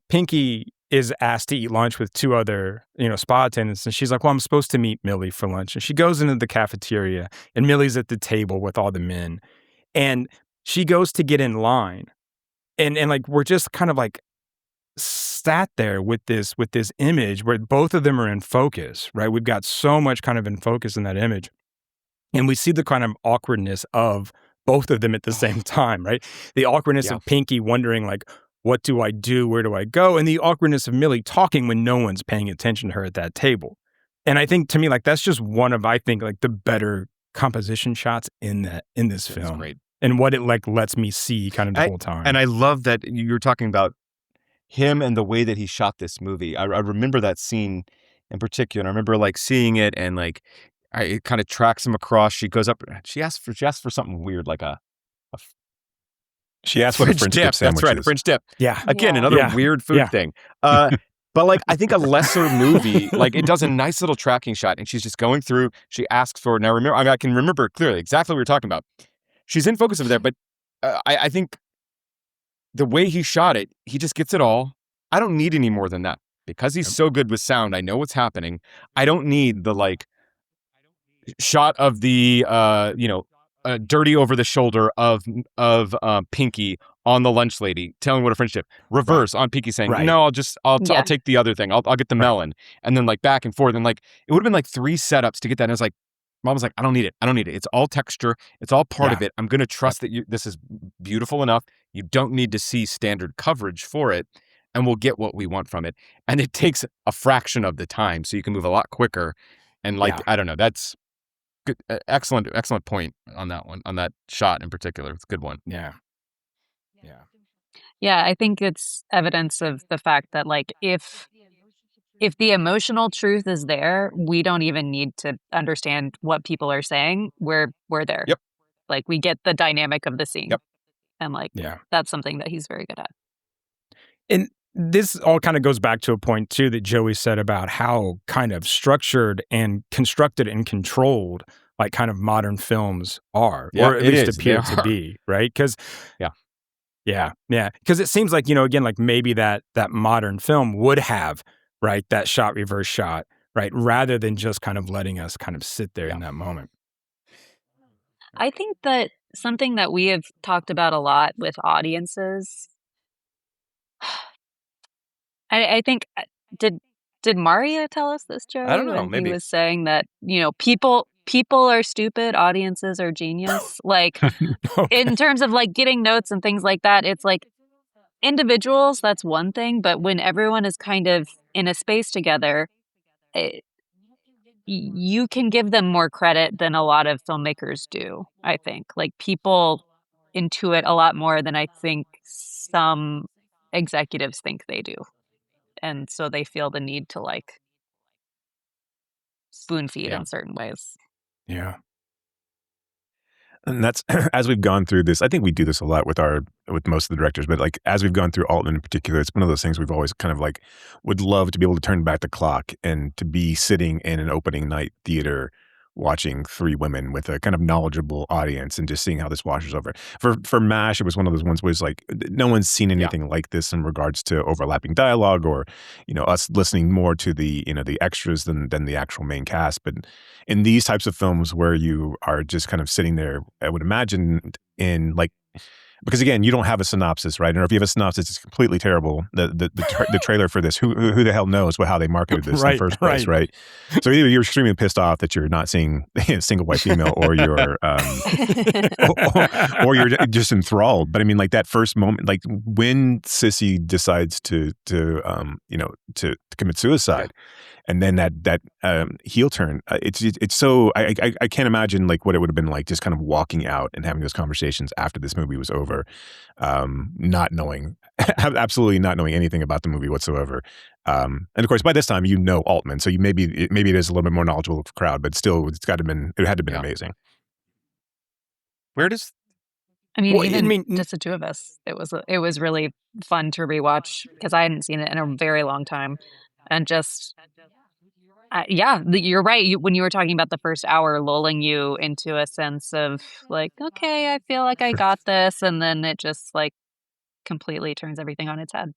Pinky is asked to eat lunch with 2 other, spa attendants. And she's like, well, I'm supposed to meet Millie for lunch. And she goes into the cafeteria and Millie's at the table with all the men. And she goes to get in line. And like, we're just kind of like, sat there with this image where both of them are in focus, right? We've got so much kind of in focus in that image. And we see the kind of awkwardness of both of them at the same time, right? The awkwardness of Pinky wondering like, what do I do? Where do I go? And the awkwardness of Millie talking when no one's paying attention to her at that table. And I think to me, like, that's just one of, I think, like the better composition shots in this film. That's great. And what it like lets me see kind of the whole time. And I love that you're talking about him and the way that he shot this movie. I remember that scene in particular. I remember like seeing it and like it kind of tracks him across. She goes up. She asks for something weird, like she asked what a French dip sandwich That's right, is. a French dip. Yeah. Again, another weird food thing. But like I think a lesser movie, like it does a nice little tracking shot, and she's just going through. She asks for it. Now I can remember clearly exactly what we're talking about. She's in focus over there, but I think the way he shot it, he just gets it all. I don't need any more than that. Because he's so good with sound, I know what's happening. I don't need the like shot of the dirty over the shoulder of Pinky on the lunch lady telling what a French dip. Reverse on Pinky saying, no, I'll take the other thing. I'll get the melon. And then like back and forth. And like it would have been like 3 setups to get that. And I was like, Mom was like, I don't need it. It's all texture. It's all part of it. I'm going to trust that this is beautiful enough. You don't need to see standard coverage for it, and we'll get what we want from it. And it takes a fraction of the time, so you can move a lot quicker. And like, I don't know, that's good. Excellent point on that one, on that shot in particular. It's a good one. Yeah. Yeah, I think it's evidence of the fact that like if the emotional truth is there, we don't even need to understand what people are saying. We're there. Yep. Like we get the dynamic of the scene. Yep. And like that's something that he's very good at. And this all kind of goes back to a point, too, that Joey said about how kind of structured and constructed and controlled like kind of modern films are, or at least appear to be, right? Because because it seems like, again, like maybe that modern film would have, right, that shot reverse shot, right, rather than just kind of letting us kind of sit there in that moment. I think that something that we have talked about a lot with audiences, I think, did Mario tell us this, Joey? I don't know, When maybe. he was saying that, people are stupid, audiences are genius. Like, in terms of like getting notes and things like that, it's like individuals, that's one thing, but when everyone is kind of in a space together, you can give them more credit than a lot of filmmakers do, I think. Like, people intuit a lot more than I think some executives think they do. And so they feel the need to like spoon feed in certain ways. Yeah. And that's as we've gone through this. I think we do this a lot with most of the directors, but like as we've gone through Altman in particular, it's one of those things we've always kind of like would love to be able to turn back the clock and to be sitting in an opening night theater watching three women with a kind of knowledgeable audience and just seeing how this washes over. For MASH, it was one of those ones where it's like no one's seen anything like this in regards to overlapping dialogue or, us listening more to the, the extras than the actual main cast. But in these types of films where you are just kind of sitting there, I would imagine in like, because again, you don't have a synopsis, right? Or if you have a synopsis, it's completely terrible. The trailer for this, who the hell knows how they marketed this in the first place, right? So either you're extremely pissed off that you're not seeing a single white female, or you're or you're just enthralled. But I mean, like that first moment, like when Sissy decides to commit suicide. And then that heel turn, it's so I can't imagine like what it would have been like just kind of walking out and having those conversations after this movie was over, absolutely not knowing anything about the movie whatsoever. And of course, by this time Altman, so maybe it is a little bit more knowledgeable of the crowd, but still, it had to have been amazing. Where does just the two of us, it was really fun to rewatch because I hadn't seen it in a very long time, and just. You're right. When you were talking about the first hour lulling you into a sense of like, okay, I feel like I got this. And then it just like completely turns everything on its head.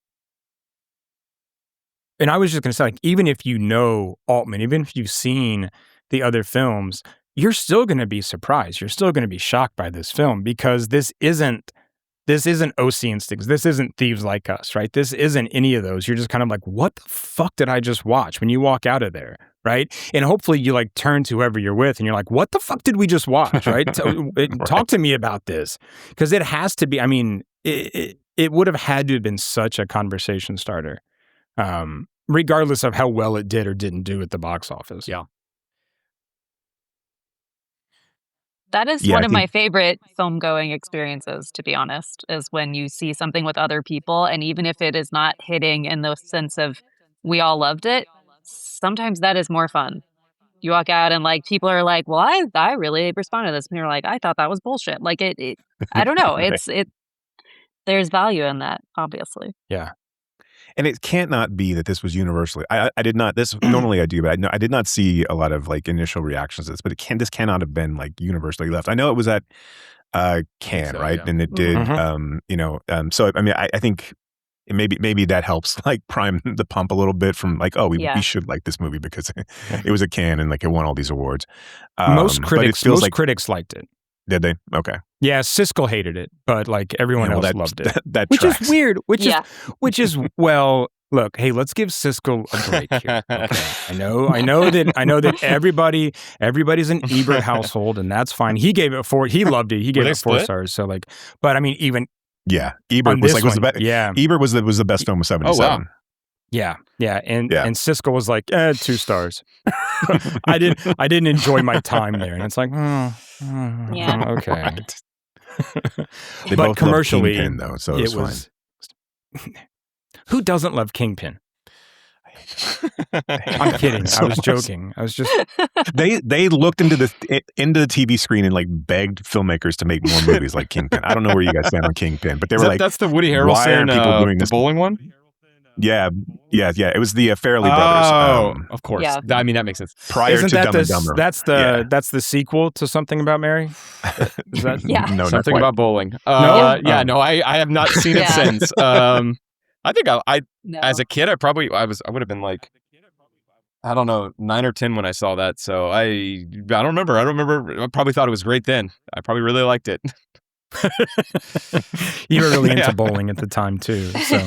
And I was just going to say, like, even if you know Altman, even if you've seen the other films, you're still going to be surprised. You're still going to be shocked by this film because this isn't OC Instincts. This isn't Thieves Like Us, right? This isn't any of those. You're just kind of like, what the fuck did I just watch when you walk out of there, right? And hopefully you like turn to whoever you're with and you're like, what the fuck did we just watch, right? So, talk to me about this. Because it has to be, I mean, it would have had to have been such a conversation starter, regardless of how well it did or didn't do at the box office. Yeah. That is one of my favorite film-going experiences, to be honest, is when you see something with other people, and even if it is not hitting in the sense of we all loved it, sometimes that is more fun. You walk out and like people are like, well, I really responded to this, and you're like, I thought that was bullshit. Like it I don't know. There's value in that, obviously. Yeah. And it can't not be that this was universally. I did not. This normally I do, but I did not see a lot of like initial reactions to this. But this cannot have been like universally left. I know it was at Cannes, right? Yeah. And it did. So I mean, I think maybe that helps like prime the pump a little bit from like, oh, we should like this movie because it was at Cannes and like it won all these awards. Most critics liked it. Did they? Okay. Yeah, Siskel hated it, but like everyone else loved it. Which is weird. Which is well. Look, hey, let's give Siskel a break here. Okay. I know that everybody's an Ebert household, and that's fine. He gave it 4. He loved it. He gave it 4 stars. So like, but I mean, even Ebert was like was the best. Yeah, Ebert was the best film of '77. Oh, wow. Yeah, and Siskel was like 2 stars. I didn't enjoy my time there, and it's like, okay. Right. They but both commercially, Kingpin, though, so it was fine. Who doesn't love Kingpin? I'm kidding. I was joking. I was just. They looked into the TV screen and like begged filmmakers to make more movies like Kingpin. I don't know where you guys stand on Kingpin, but they were like, "That's the Woody Harrelson, why aren't people doing the this? bowling one?" Yeah. It was the Farrelly brothers. Oh, of course. Yeah. I mean, that makes sense. Prior Isn't to that Dumb and Dumber. that's the sequel to Something About Mary? Is that Yeah. No, not Something quite. about bowling. No? Yeah, Oh. no, I have not seen it Yeah. since. I think I No. as a kid, I would have been like, I don't know, 9 or 10 when I saw that. So I don't remember. I probably thought it was great then. I probably really liked it. You were really into Yeah. bowling at the time too. So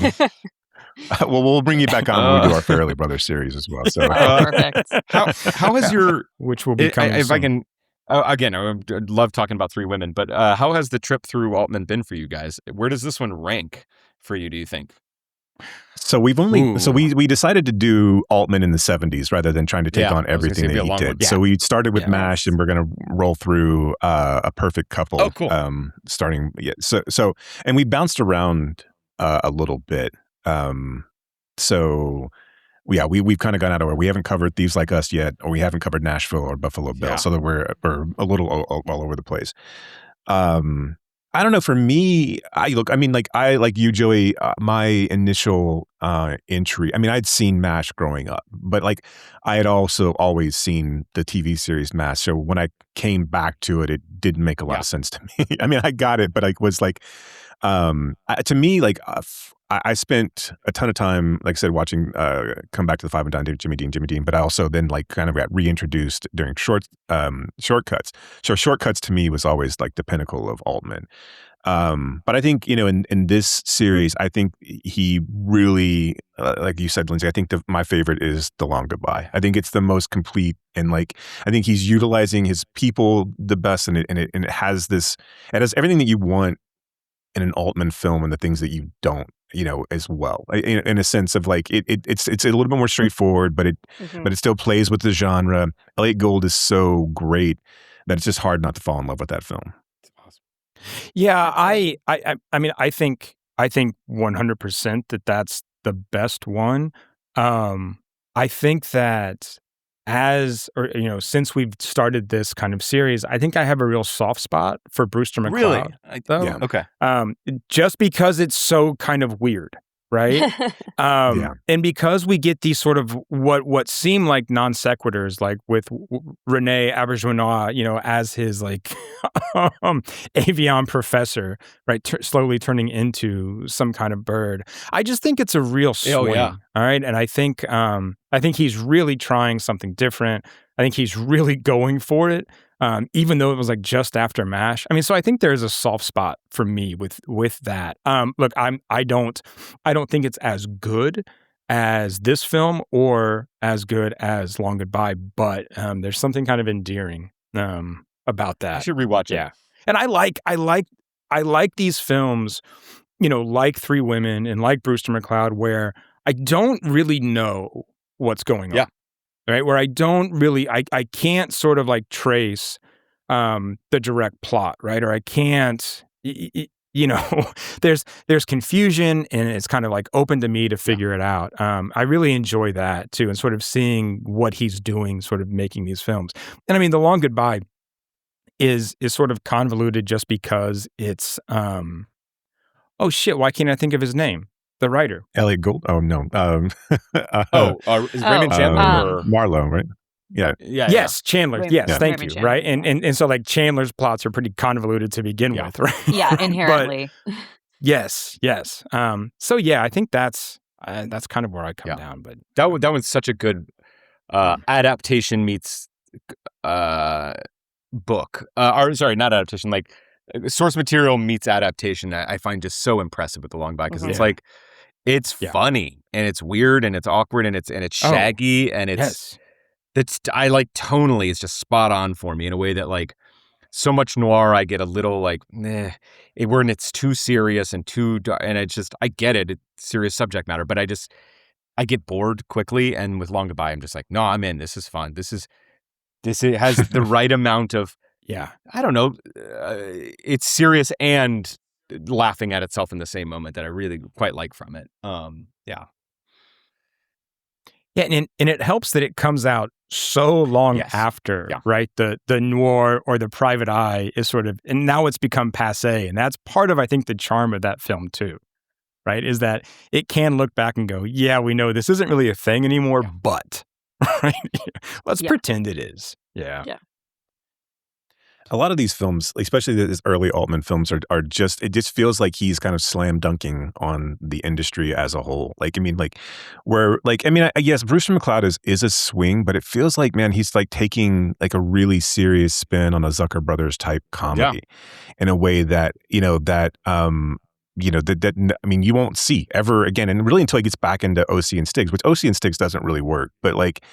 Well, we'll bring you back on when we do our Farrelly Brothers series as well. So Perfect. How has your which will be coming if I soon. can again, I would love talking about three women, but how has the trip through Altman been for you guys? Where does this one rank for you, do you think? So we decided to do Altman in the 70s rather than trying to take Yeah, on I was gonna say everything it'd be that a he long did. one. So we started with Yeah. MASH, and we're going to roll through A Perfect Couple. Oh, cool. Starting, so and we bounced around a little bit. We've kind of gone out of where we haven't covered Thieves Like Us yet, or we haven't covered Nashville or Buffalo Bill, Yeah. so that we're a little all over the place. I don't know. For me, I like you, Joey. My initial entry. I mean, I'd seen MASH growing up, but like I had also always seen the TV series MASH. So when I came back to it, it didn't make a lot of sense to me. I mean, I got it, but I was like, to me, like I spent a ton of time, like I said, watching Come Back to the Five and Dime, Jimmy Dean, but I also then like kind of got reintroduced during Shortcuts. So Shortcuts to me was always like the pinnacle of Altman. But I think, in this series, I think he really, like you said, Lindsey, I think my favorite is The Long Goodbye. I think it's the most complete, and like, I think he's utilizing his people the best, and it has everything that you want in an Altman film and the things that you don't, as well, in a sense of like, it's a little bit more straightforward, but it still plays with the genre. Elliot Gould is so great that it's just hard not to fall in love with that film. Yeah, I mean, I think 100% that's the best one. I think that since we've started this kind of series, I think I have a real soft spot for Brewster McCloud. Really? Though. Yeah. Okay. Just because it's so kind of weird. Right. And because we get these sort of what seem like non sequiturs, like with Rene Auberjonois, as his like avian professor, right, slowly turning into some kind of bird. I just think it's a real swing. Oh, yeah. All right, and I think he's really trying something different. I think he's really going for it. Even though it was like just after MASH. I mean, so I think there's a soft spot for me with that. Look, I don't think it's as good as this film or as good as Long Goodbye, but there's something kind of endearing about that. I should rewatch it. Yeah. And I like these films, like Three Women and like Brewster McCloud, where I don't really know what's going on. Yeah. Right, where I don't really, I can't sort of like trace the direct plot, right? Or I can't, there's confusion, and it's kind of like open to me to figure it out. I really enjoy that too, and sort of seeing what he's doing, sort of making these films. And I mean, The Long Goodbye is sort of convoluted just because it's, oh shit, why can't I think of his name? The writer. Elliot Gould? Oh, no. Is Raymond Chandler or Marlowe, right? Yeah. Yes, Chandler. Raymond- Yes, yeah. thank Raymond you. Chandler, Right, yeah. and so like Chandler's plots are pretty convoluted to begin with, right? Yeah, inherently. Yes. So yeah, I think that's kind of where I come down. But that was such a good adaptation meets book. Or sorry, not adaptation. Like source material meets adaptation. I find just so impressive with The Long Goodbye, because it's like, it's funny and it's weird and it's awkward and it's shaggy and it's I like tonally it's just spot on for me in a way that like so much noir I get a little like when it's too serious and too and it's just I get it, it's serious subject matter, but I get bored quickly. And with Long Goodbye I'm just like, no, I'm in. This is fun. This it has the right amount of I don't know, it's serious and laughing at itself in the same moment that I really quite like from it. and it helps that it comes out so long after, right? The noir or the private eye is sort of, and now it's become passé, and that's part of I think the charm of that film too. right? Is that it can look back and go, yeah, we know this isn't really a thing anymore, but right? Let's pretend it is. Yeah. A lot of these films, especially these early Altman films, are just, it just feels like he's kind of slam dunking on the industry as a whole. Like, I mean, like, where, like, I mean, yes, Brewster McCloud is a swing, but it feels like, man, he's like taking like a really serious spin on a Zucker Brothers type comedy in a way that, that I mean, you won't see ever again. And really until he gets back into O.C. and Stiggs, which O.C. and Stiggs doesn't really work, but like,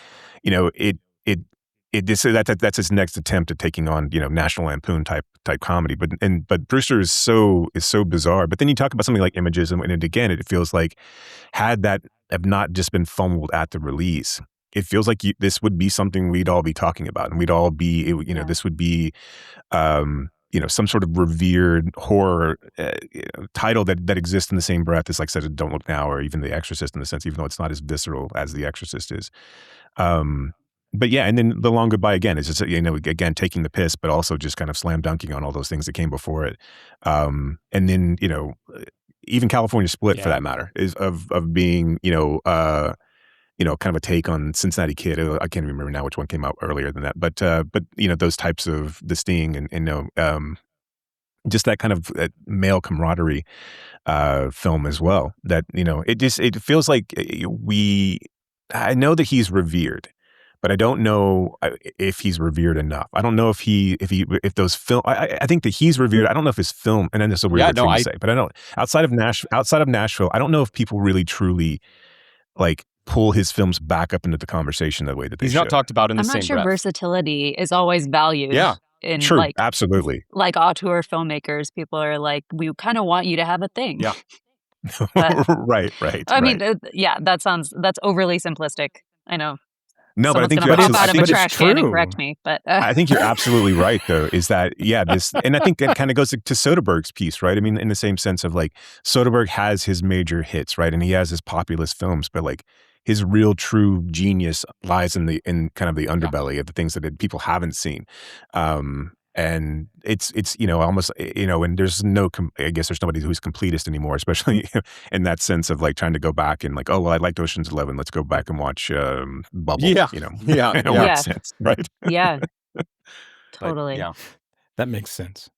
that's his next attempt at taking on National Lampoon type comedy, but Brewster is so bizarre. But then you talk about something like Images, and again it feels like had that have not just been fumbled at the release, it feels like this would be something we'd all be talking about, and we'd all be this would be some sort of revered horror title that exists in the same breath as, like, said, Don't Look Now, or even The Exorcist, in the sense, even though it's not as visceral as The Exorcist is. But yeah, and then The Long Goodbye again is just, again, taking the piss, but also just kind of slam dunking on all those things that came before it. And then, even California Split, for that matter, is of being, kind of a take on Cincinnati Kid. I can't remember now which one came out earlier than that, but those types of The Sting and just that kind of male camaraderie film as well. That it feels like I know that he's revered, but I don't know if he's revered enough. I don't know if those film. I think that he's revered. I don't know if his film, and then this is a weird thing to say, but I don't. Outside of Nashville, I don't know if people really truly like pull his films back up into the conversation the way that they should. He's not talked about in the same breath. I'm not sure versatility is always valued. Yeah. True, like, absolutely. Like auteur filmmakers, people are like, we kind of want you to have a thing. Yeah. But, right. I mean, that's overly simplistic. I know. No, but I think you're pop out of a trash can and correct me. But I think you're absolutely right, though. Is that this? And I think that kind of goes to Soderbergh's piece, right? I mean, in the same sense of, like, Soderbergh has his major hits, right, and he has his populist films, but like his real true genius lies in kind of the underbelly of the things that people haven't seen. And it's almost, and there's I guess there's nobody who's completist anymore, especially in that sense of like trying to go back and like, oh, well, I liked Ocean's 11. Let's go back and watch Bubble. Yeah. In a weird sense, right? Yeah. Totally. Yeah. That makes sense.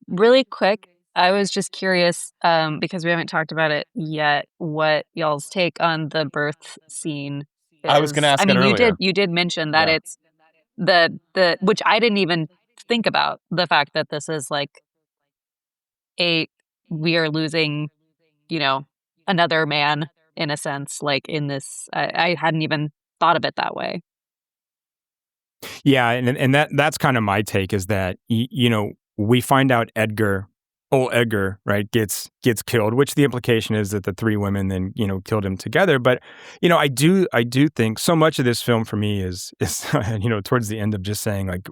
Really quick, I was just curious, because we haven't talked about it yet, what y'all's take on the birth scene is. I was going to ask earlier. You did mention that it's the which I didn't even think about, the fact that this is like we are losing, another man in a sense, like in this. I hadn't even thought of it that way. Yeah, and that's kind of my take, is that we find out old Edgar, right, gets killed, which the implication is that the three women then, killed him together. But, I do think so much of this film for me is towards the end of just saying, like,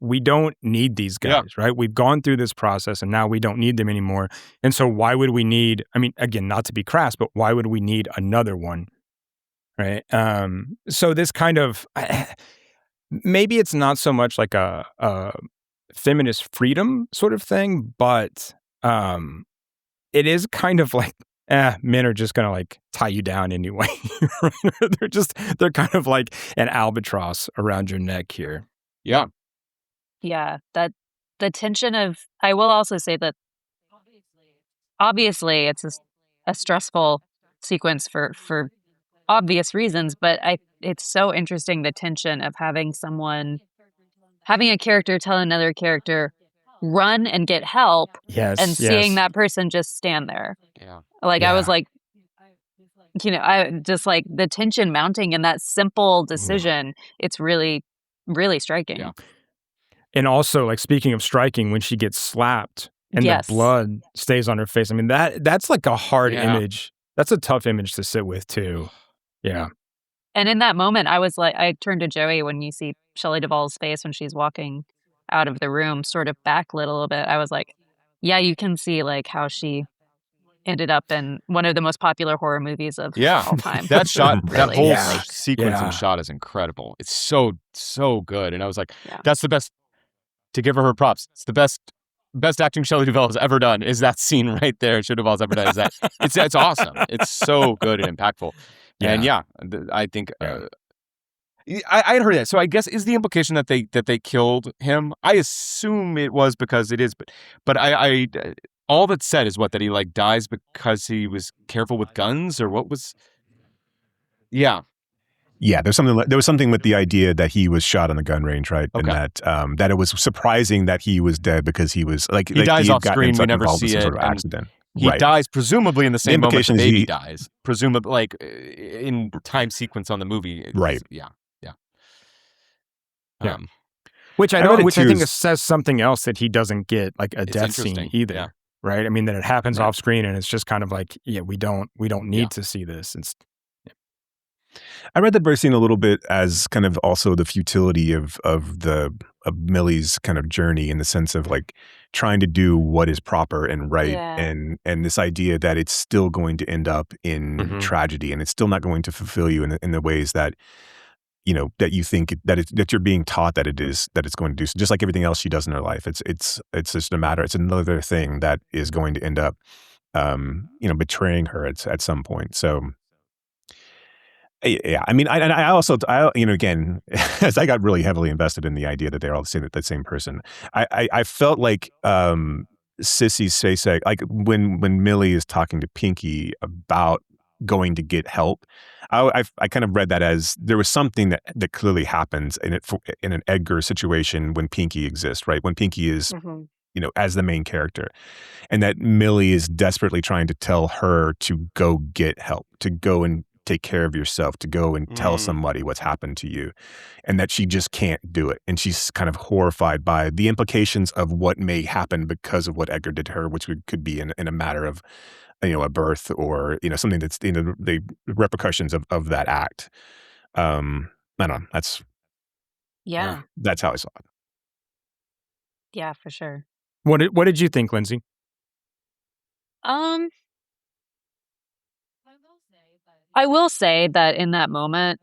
we don't need these guys, right? We've gone through this process and now we don't need them anymore. And so why would we need, I mean, again, not to be crass, but why would we need another one, right? So this kind of, maybe it's not so much like a feminist freedom sort of thing, but it is kind of like, men are just gonna like tie you down anyway. they're kind of like an albatross around your neck here. Yeah, that the tension of, I will also say that obviously it's a stressful sequence for obvious reasons, but it's so interesting, the tension of having a character tell another character, run and get help, and seeing that person just stand there. I was like, I just like the tension mounting in that simple decision. It's really, really striking. Yeah. And also, like, speaking of striking, when she gets slapped and the blood stays on her face, I mean, that's like a hard image. That's a tough image to sit with too. Yeah. And in that moment, I was like, I turned to Joey when you see Shelley Duvall's face when she's walking out of the room, sort of backlit a little bit. I was like, yeah, you can see like how she ended up in one of the most popular horror movies of all time. That shot, really, that whole sequence and shot is incredible. It's so good. And I was like, that's the best, to give her props, it's the best best acting Shelley Duvall has ever done is that scene right there. Shelley Duvall's ever done is that. It's awesome. It's so good and impactful. And I think I had heard that. So I guess is the implication that they killed him? I assume it was because it is, but I all that's said is that he like dies because he was careful with guns, or what was? Yeah. Yeah, there was something with the idea that he was shot on the gun range, right? Okay. And that it was surprising that he was dead because he was like he dies off screen. We never see it. Sort of accident. He dies presumably in the same moment the baby dies. Presumably, like in time sequence on the movie. Right. Yeah. Which I think says something else that he doesn't get like a death scene either. Yeah. Right? I mean, that it happens off screen and it's just kind of like, we don't need to see this. I read that scene a little bit as kind of also the futility of Millie's kind of journey, in the sense of like trying to do what is proper and right, and this idea that it's still going to end up in tragedy, and it's still not going to fulfill you in the ways that that you think that you're being taught that it's going to do. So just like everything else she does in her life, it's just a matter. It's another thing that is going to end up betraying her at some point. So. Yeah, I mean, I also again, as I got really heavily invested in the idea that they're all the same person, I felt like Sissy Spacek, like when Millie is talking to Pinky about going to get help, I kind of read that as there was something that clearly happens in an Edgar situation when Pinky exists, right? When Pinky is as the main character, and that Millie is desperately trying to tell her to go get help, to go and take care of yourself, to go and tell somebody what's happened to you, and that she just can't do it. And she's kind of horrified by the implications of what may happen because of what Edgar did to her, which could be in a matter of, a birth, or, something that's, the repercussions of that act. I don't know. That's how I saw it. Yeah, for sure. What did you think, Lindsey? I will say that in that moment,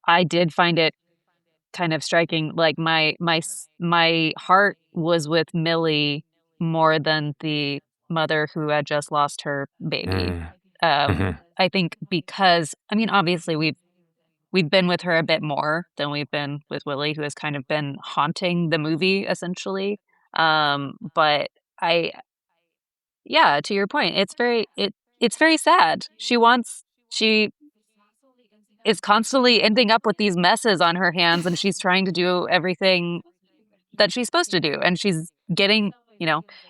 I did find it kind of striking. Like my heart was with Millie more than the mother who had just lost her baby. I think because, I mean, obviously we've been with her a bit more than we've been with Willie, who has kind of been haunting the movie essentially. But to your point, it's very sad. She is constantly ending up with these messes on her hands, and she's trying to do everything that she's supposed to do. And she's getting,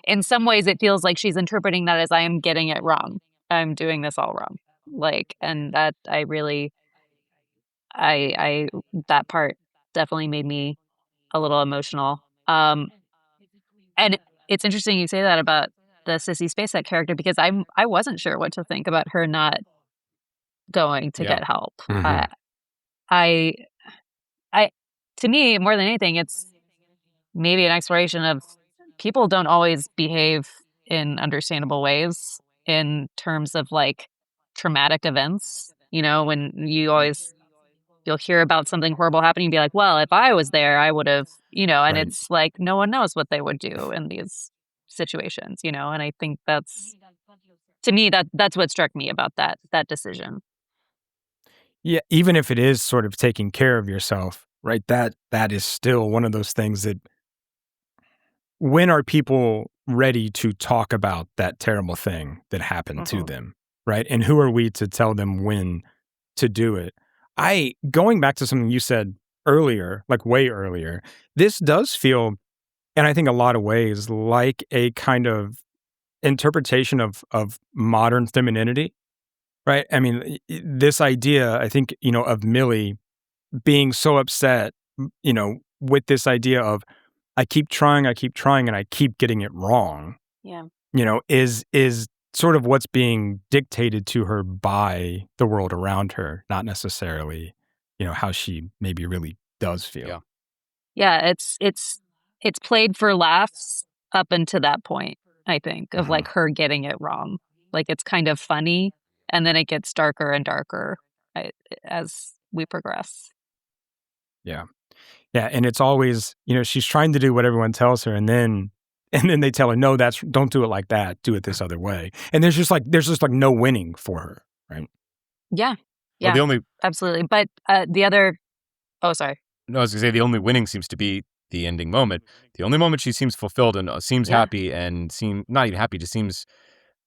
in some ways it feels like she's interpreting that as I am getting it wrong. I'm doing this all wrong. Like, and that that part definitely made me a little emotional. And it's interesting you say that about the Sissy Spacek character, because I wasn't sure what to think about her not going to get help. To me, more than anything, it's maybe an exploration of people don't always behave in understandable ways in terms of like traumatic events. When you'll hear about something horrible happening and be like, well, if I was there, I would have, and Right. it's like no one knows what they would do in these situations, and I think to me that's what struck me about that decision. Yeah, even if it is sort of taking care of yourself, right? That is still one of those things that, when are people ready to talk about that terrible thing that happened to them, right? And who are we to tell them when to do it? Going back to something you said earlier, like way earlier, this does feel, and I think a lot of ways, like a kind of interpretation of modern femininity. Right. I mean, this idea, I think, of Millie being so upset, with this idea of I keep trying and I keep getting it wrong. Yeah. Is sort of what's being dictated to her by the world around her, not necessarily, how she maybe really does feel. Yeah. Yeah. It's played for laughs up until that point, I think, of like her getting it wrong. Like it's kind of funny. And then it gets darker and darker as we progress. Yeah. Yeah. And it's always, she's trying to do what everyone tells her. And then And then they tell her, no, don't do it like that. Do it this other way. And there's just like no winning for her, right? Yeah. Well, Yeah. Absolutely. But the other. Oh, sorry. No, I was gonna say the only winning seems to be the ending moment. The only moment she seems fulfilled and seems happy and not even happy, just seems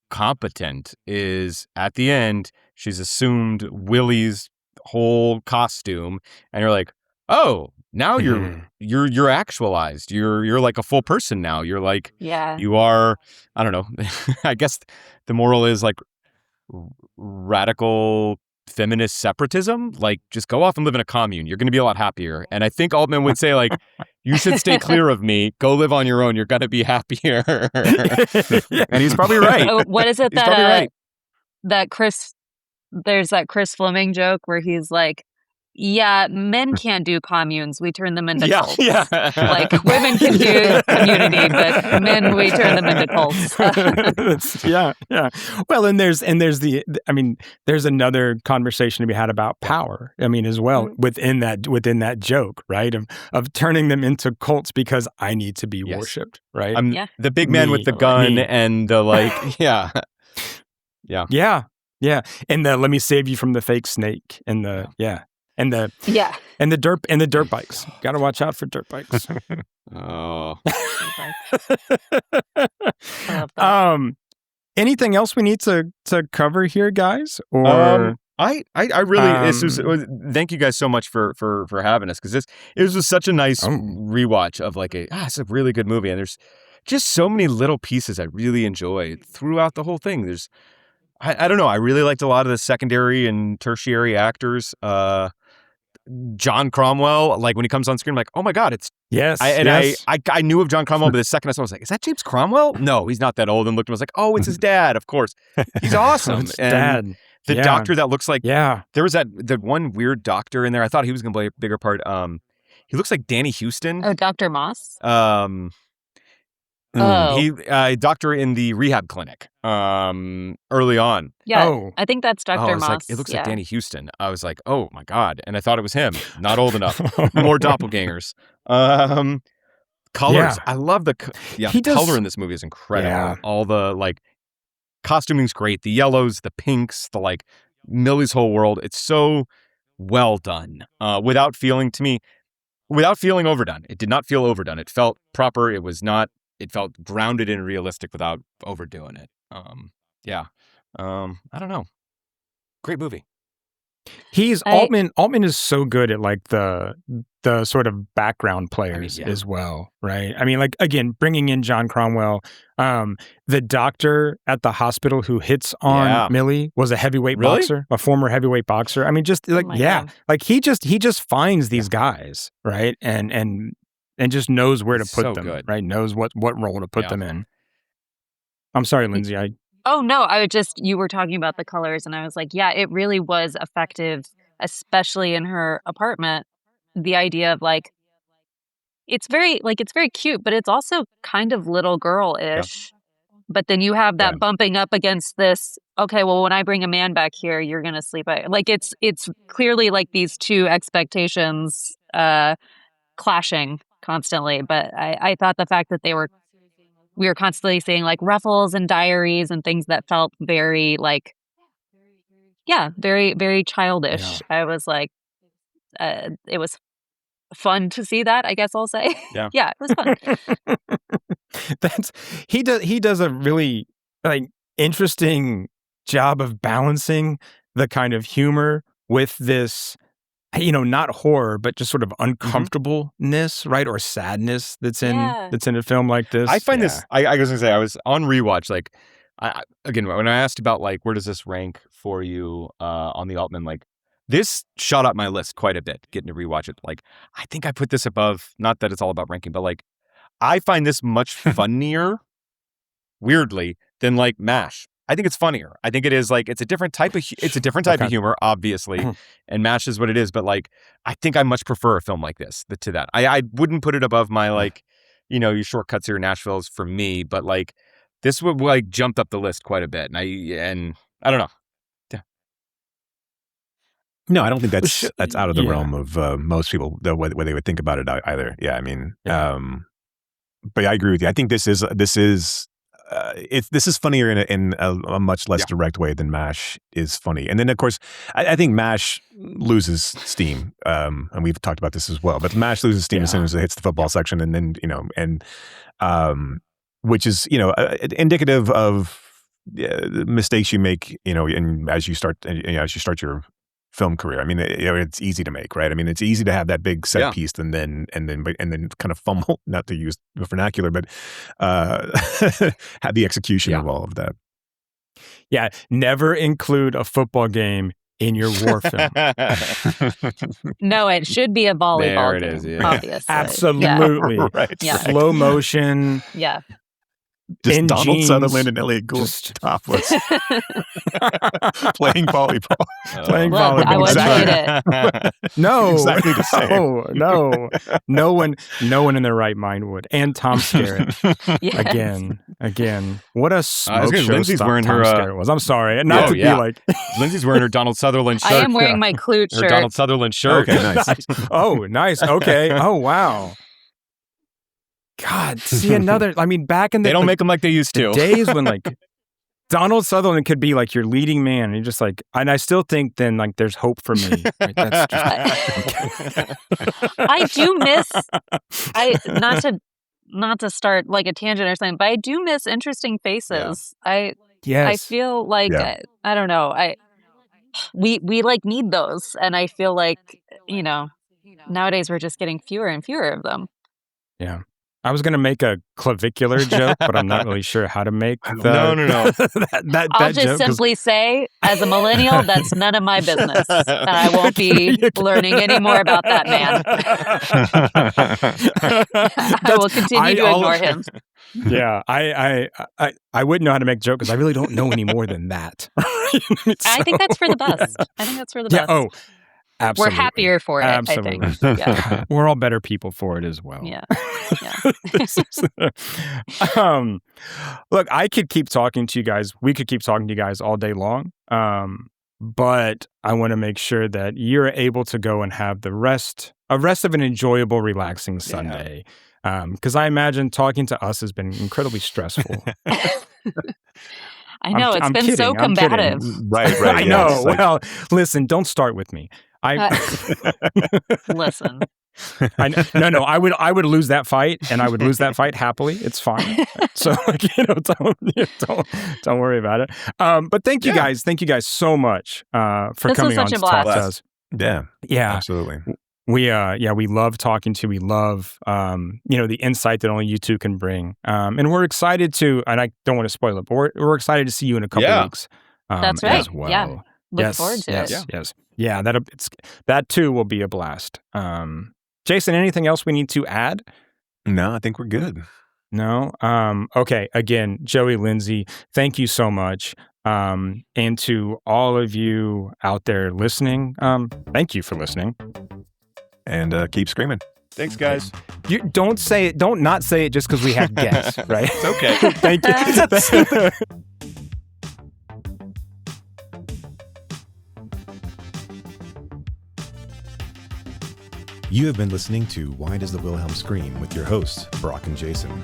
competent is at the end. She's assumed Willie's whole costume, and you're like, oh, now you're actualized. You're like a full person now. You're like, you are. I don't know. I guess the moral is like radical feminist separatism. Like, just go off and live in a commune. You're going to be a lot happier. And I think Altman would say, like, you should stay clear of me. Go live on your own. You're going to be happier. And he's probably right. Oh, what is it He's probably right. There's that Chris Fleming joke where he's like, yeah, men can't do communes. We turn them into cults. Yeah. Like, women can do community, but men, we turn them into cults. Yeah. Well, and there's another conversation to be had about power. I mean, as well, within that joke, right? Of turning them into cults because I need to be worshipped, right? The big man with the gun and the like, Yeah. And the let me save you from the fake snake and the And the dirt bikes. Got to watch out for dirt bikes. Oh. Anything else we need to cover here, guys? Or I really thank you guys so much for having us, because it was just such a nice rewatch of like it's a really good movie, and there's just so many little pieces I really enjoyed throughout the whole thing. There's I don't know, I really liked a lot of the secondary and tertiary actors. John Cromwell, like when he comes on screen, I'm like, oh my God, it's I knew of John Cromwell, but the second I saw it, I was like, is that James Cromwell? No, he's not that old. And looked and was like, oh, it's his dad, of course. He's awesome. Dad. The doctor that looks like there was the one weird doctor in there. I thought he was gonna play a bigger part. He looks like Danny Houston. Oh, Dr. Moss? He doctor in the rehab clinic early on. Yeah, I think that's Dr. Moss. Like, it looks like Danny Houston. I was like, oh my God. And I thought it was him. Not old enough. More doppelgangers. Colors. I love the color in this movie is incredible. Yeah. All the like costuming's great. The yellows, the pinks, the like Millie's whole world. It's so well done. Without feeling overdone. It did not feel overdone. It felt proper. It felt grounded and realistic without overdoing it. I don't know. Great movie. Altman is so good at like the sort of background players as well, right? I mean, like, again, bringing in John Cromwell, the doctor at the hospital who hits on Millie was a heavyweight boxer, a former heavyweight boxer. I mean, just like like he just finds these guys, right? And just knows where to put them, right? Knows what role to put them in. I'm sorry, Lindsey. Oh, no. You were talking about the colors, and I was like, yeah, it really was effective, especially in her apartment. The idea of like, it's very cute, but it's also kind of little girl-ish. Yeah. But then you have that bumping up against this, okay, well, when I bring a man back here, you're going to sleep. Like, it's clearly like these two expectations clashing constantly. But I thought the fact that we were constantly seeing like ruffles and diaries and things that felt very like, very, very childish. Yeah. I was like, it was fun to see that, I guess I'll say. Yeah, it was fun. He does a really like interesting job of balancing the kind of humor with this, not horror, but just sort of uncomfortableness, right? Or sadness that's in a film like this. I find this, I was going to say, I was on rewatch, like, again, when I asked about, like, where does this rank for you on the Altman, like, this shot up my list quite a bit, getting to rewatch it. Like, I think I put this above, not that it's all about ranking, but, like, I find this much funnier, weirdly, than, like, MASH. I think it's funnier. I think it is like, it's a different type of of humor, obviously, and MASH is what it is. But like, I think I much prefer a film like this to that. I wouldn't put it above my like, your Shortcuts or Nashville's for me, but like this would like jumped up the list quite a bit. And I don't know. Yeah. No, I don't think that's out of the realm of most people, the way they would think about it either. Yeah, I mean, but I agree with you. I think this is funnier in a much less direct way than MASH is funny. And then of course, I think MASH loses steam. And we've talked about this as well. But MASH loses steam as soon as it hits the football section, and then which is indicative of mistakes you make. And as you start your film career. I mean, it's easy to make, right? I mean, it's easy to have that big set piece and then kind of fumble, not to use the vernacular, but have the execution of all of that. Yeah, never include a football game in your war film. No, it should be a volleyball game. Is, yeah. Obviously. Absolutely. Yeah. Right. Yeah. Slow motion. Yeah. Just in Donald jeans, Sutherland and Elliot Gould topless. Playing volleyball. Playing Look, volleyball. I wouldn't Exactly. hate it. No, Exactly the same. No one in their right mind would. And Tom Skerritt Yes. again. What a smoke show Lindsey's Tom wearing her, Skerritt was. I'm sorry, not to be like. Lindsey's wearing her Donald Sutherland shirt. I am wearing my Clute her shirt. Donald Sutherland shirt. Okay, nice. Oh, nice. Okay. Oh, wow. God, see another. I mean, back in the They don't make them like they used to. days when like Donald Sutherland could be like your leading man, and you're just like, and I still think then like there's hope for me. Right? That's just, I do miss. Not to start like a tangent or something, but I do miss interesting faces. I feel like I don't know. We like need those, and I feel like nowadays we're just getting fewer and fewer of them. Yeah. I was going to make a clavicular joke, but I'm not really sure how to make No. that I'll just joke, simply say, as a millennial, that's none of my business. And I won't be learning any more about that man. I will continue to ignore him. Yeah, I wouldn't know how to make jokes because I really don't know any more than that. I think that's for the best. Yeah, oh, absolutely. We're happier for it, Absolutely. I think. Yeah. We're all better people for it as well. Yeah. Look, I could keep talking to you guys. We could keep talking to you guys all day long. But I want to make sure that you're able to go and have a rest of an enjoyable, relaxing Sunday. Because I imagine talking to us has been incredibly stressful. I know, it's been so combative. Right. I know. Well, listen, don't start with me. Listen. No. I would lose that fight, and I would lose that fight happily. It's fine. So, don't worry about it. But thank you guys. Thank you guys so much for coming on to talk to us. Yeah, absolutely. We love talking to you. We love the insight that only you two can bring. And we're excited to, and I don't want to spoil it, but we're excited to see you in a couple weeks. That's right. As well. Yeah. Look forward to it. Yes. Yeah, that too will be a blast. Jason, anything else we need to add? No, I think we're good. No? Okay. Again, Joey, Lindsey, thank you so much. And to all of you out there listening, thank you for listening. And keep screaming. Thanks, guys. You don't say it. Don't not say it just because we have guests, right? It's okay. Thank you. You have been listening to Why Does the Wilhelm Scream with your hosts, Brock and Jason.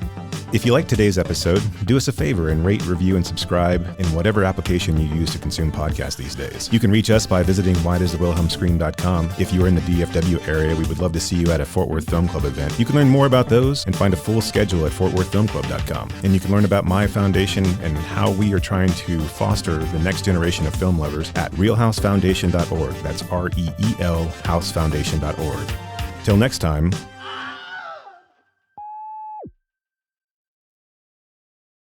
If you liked today's episode, do us a favor and rate, review, and subscribe in whatever application you use to consume podcasts these days. You can reach us by visiting whydoesthewilhelmscream.com. If you are in the DFW area, we would love to see you at a Fort Worth Film Club event. You can learn more about those and find a full schedule at fortworthfilmclub.com. And you can learn about my foundation and how we are trying to foster the next generation of film lovers at realhousefoundation.org. That's REEL housefoundation.org. Till next time,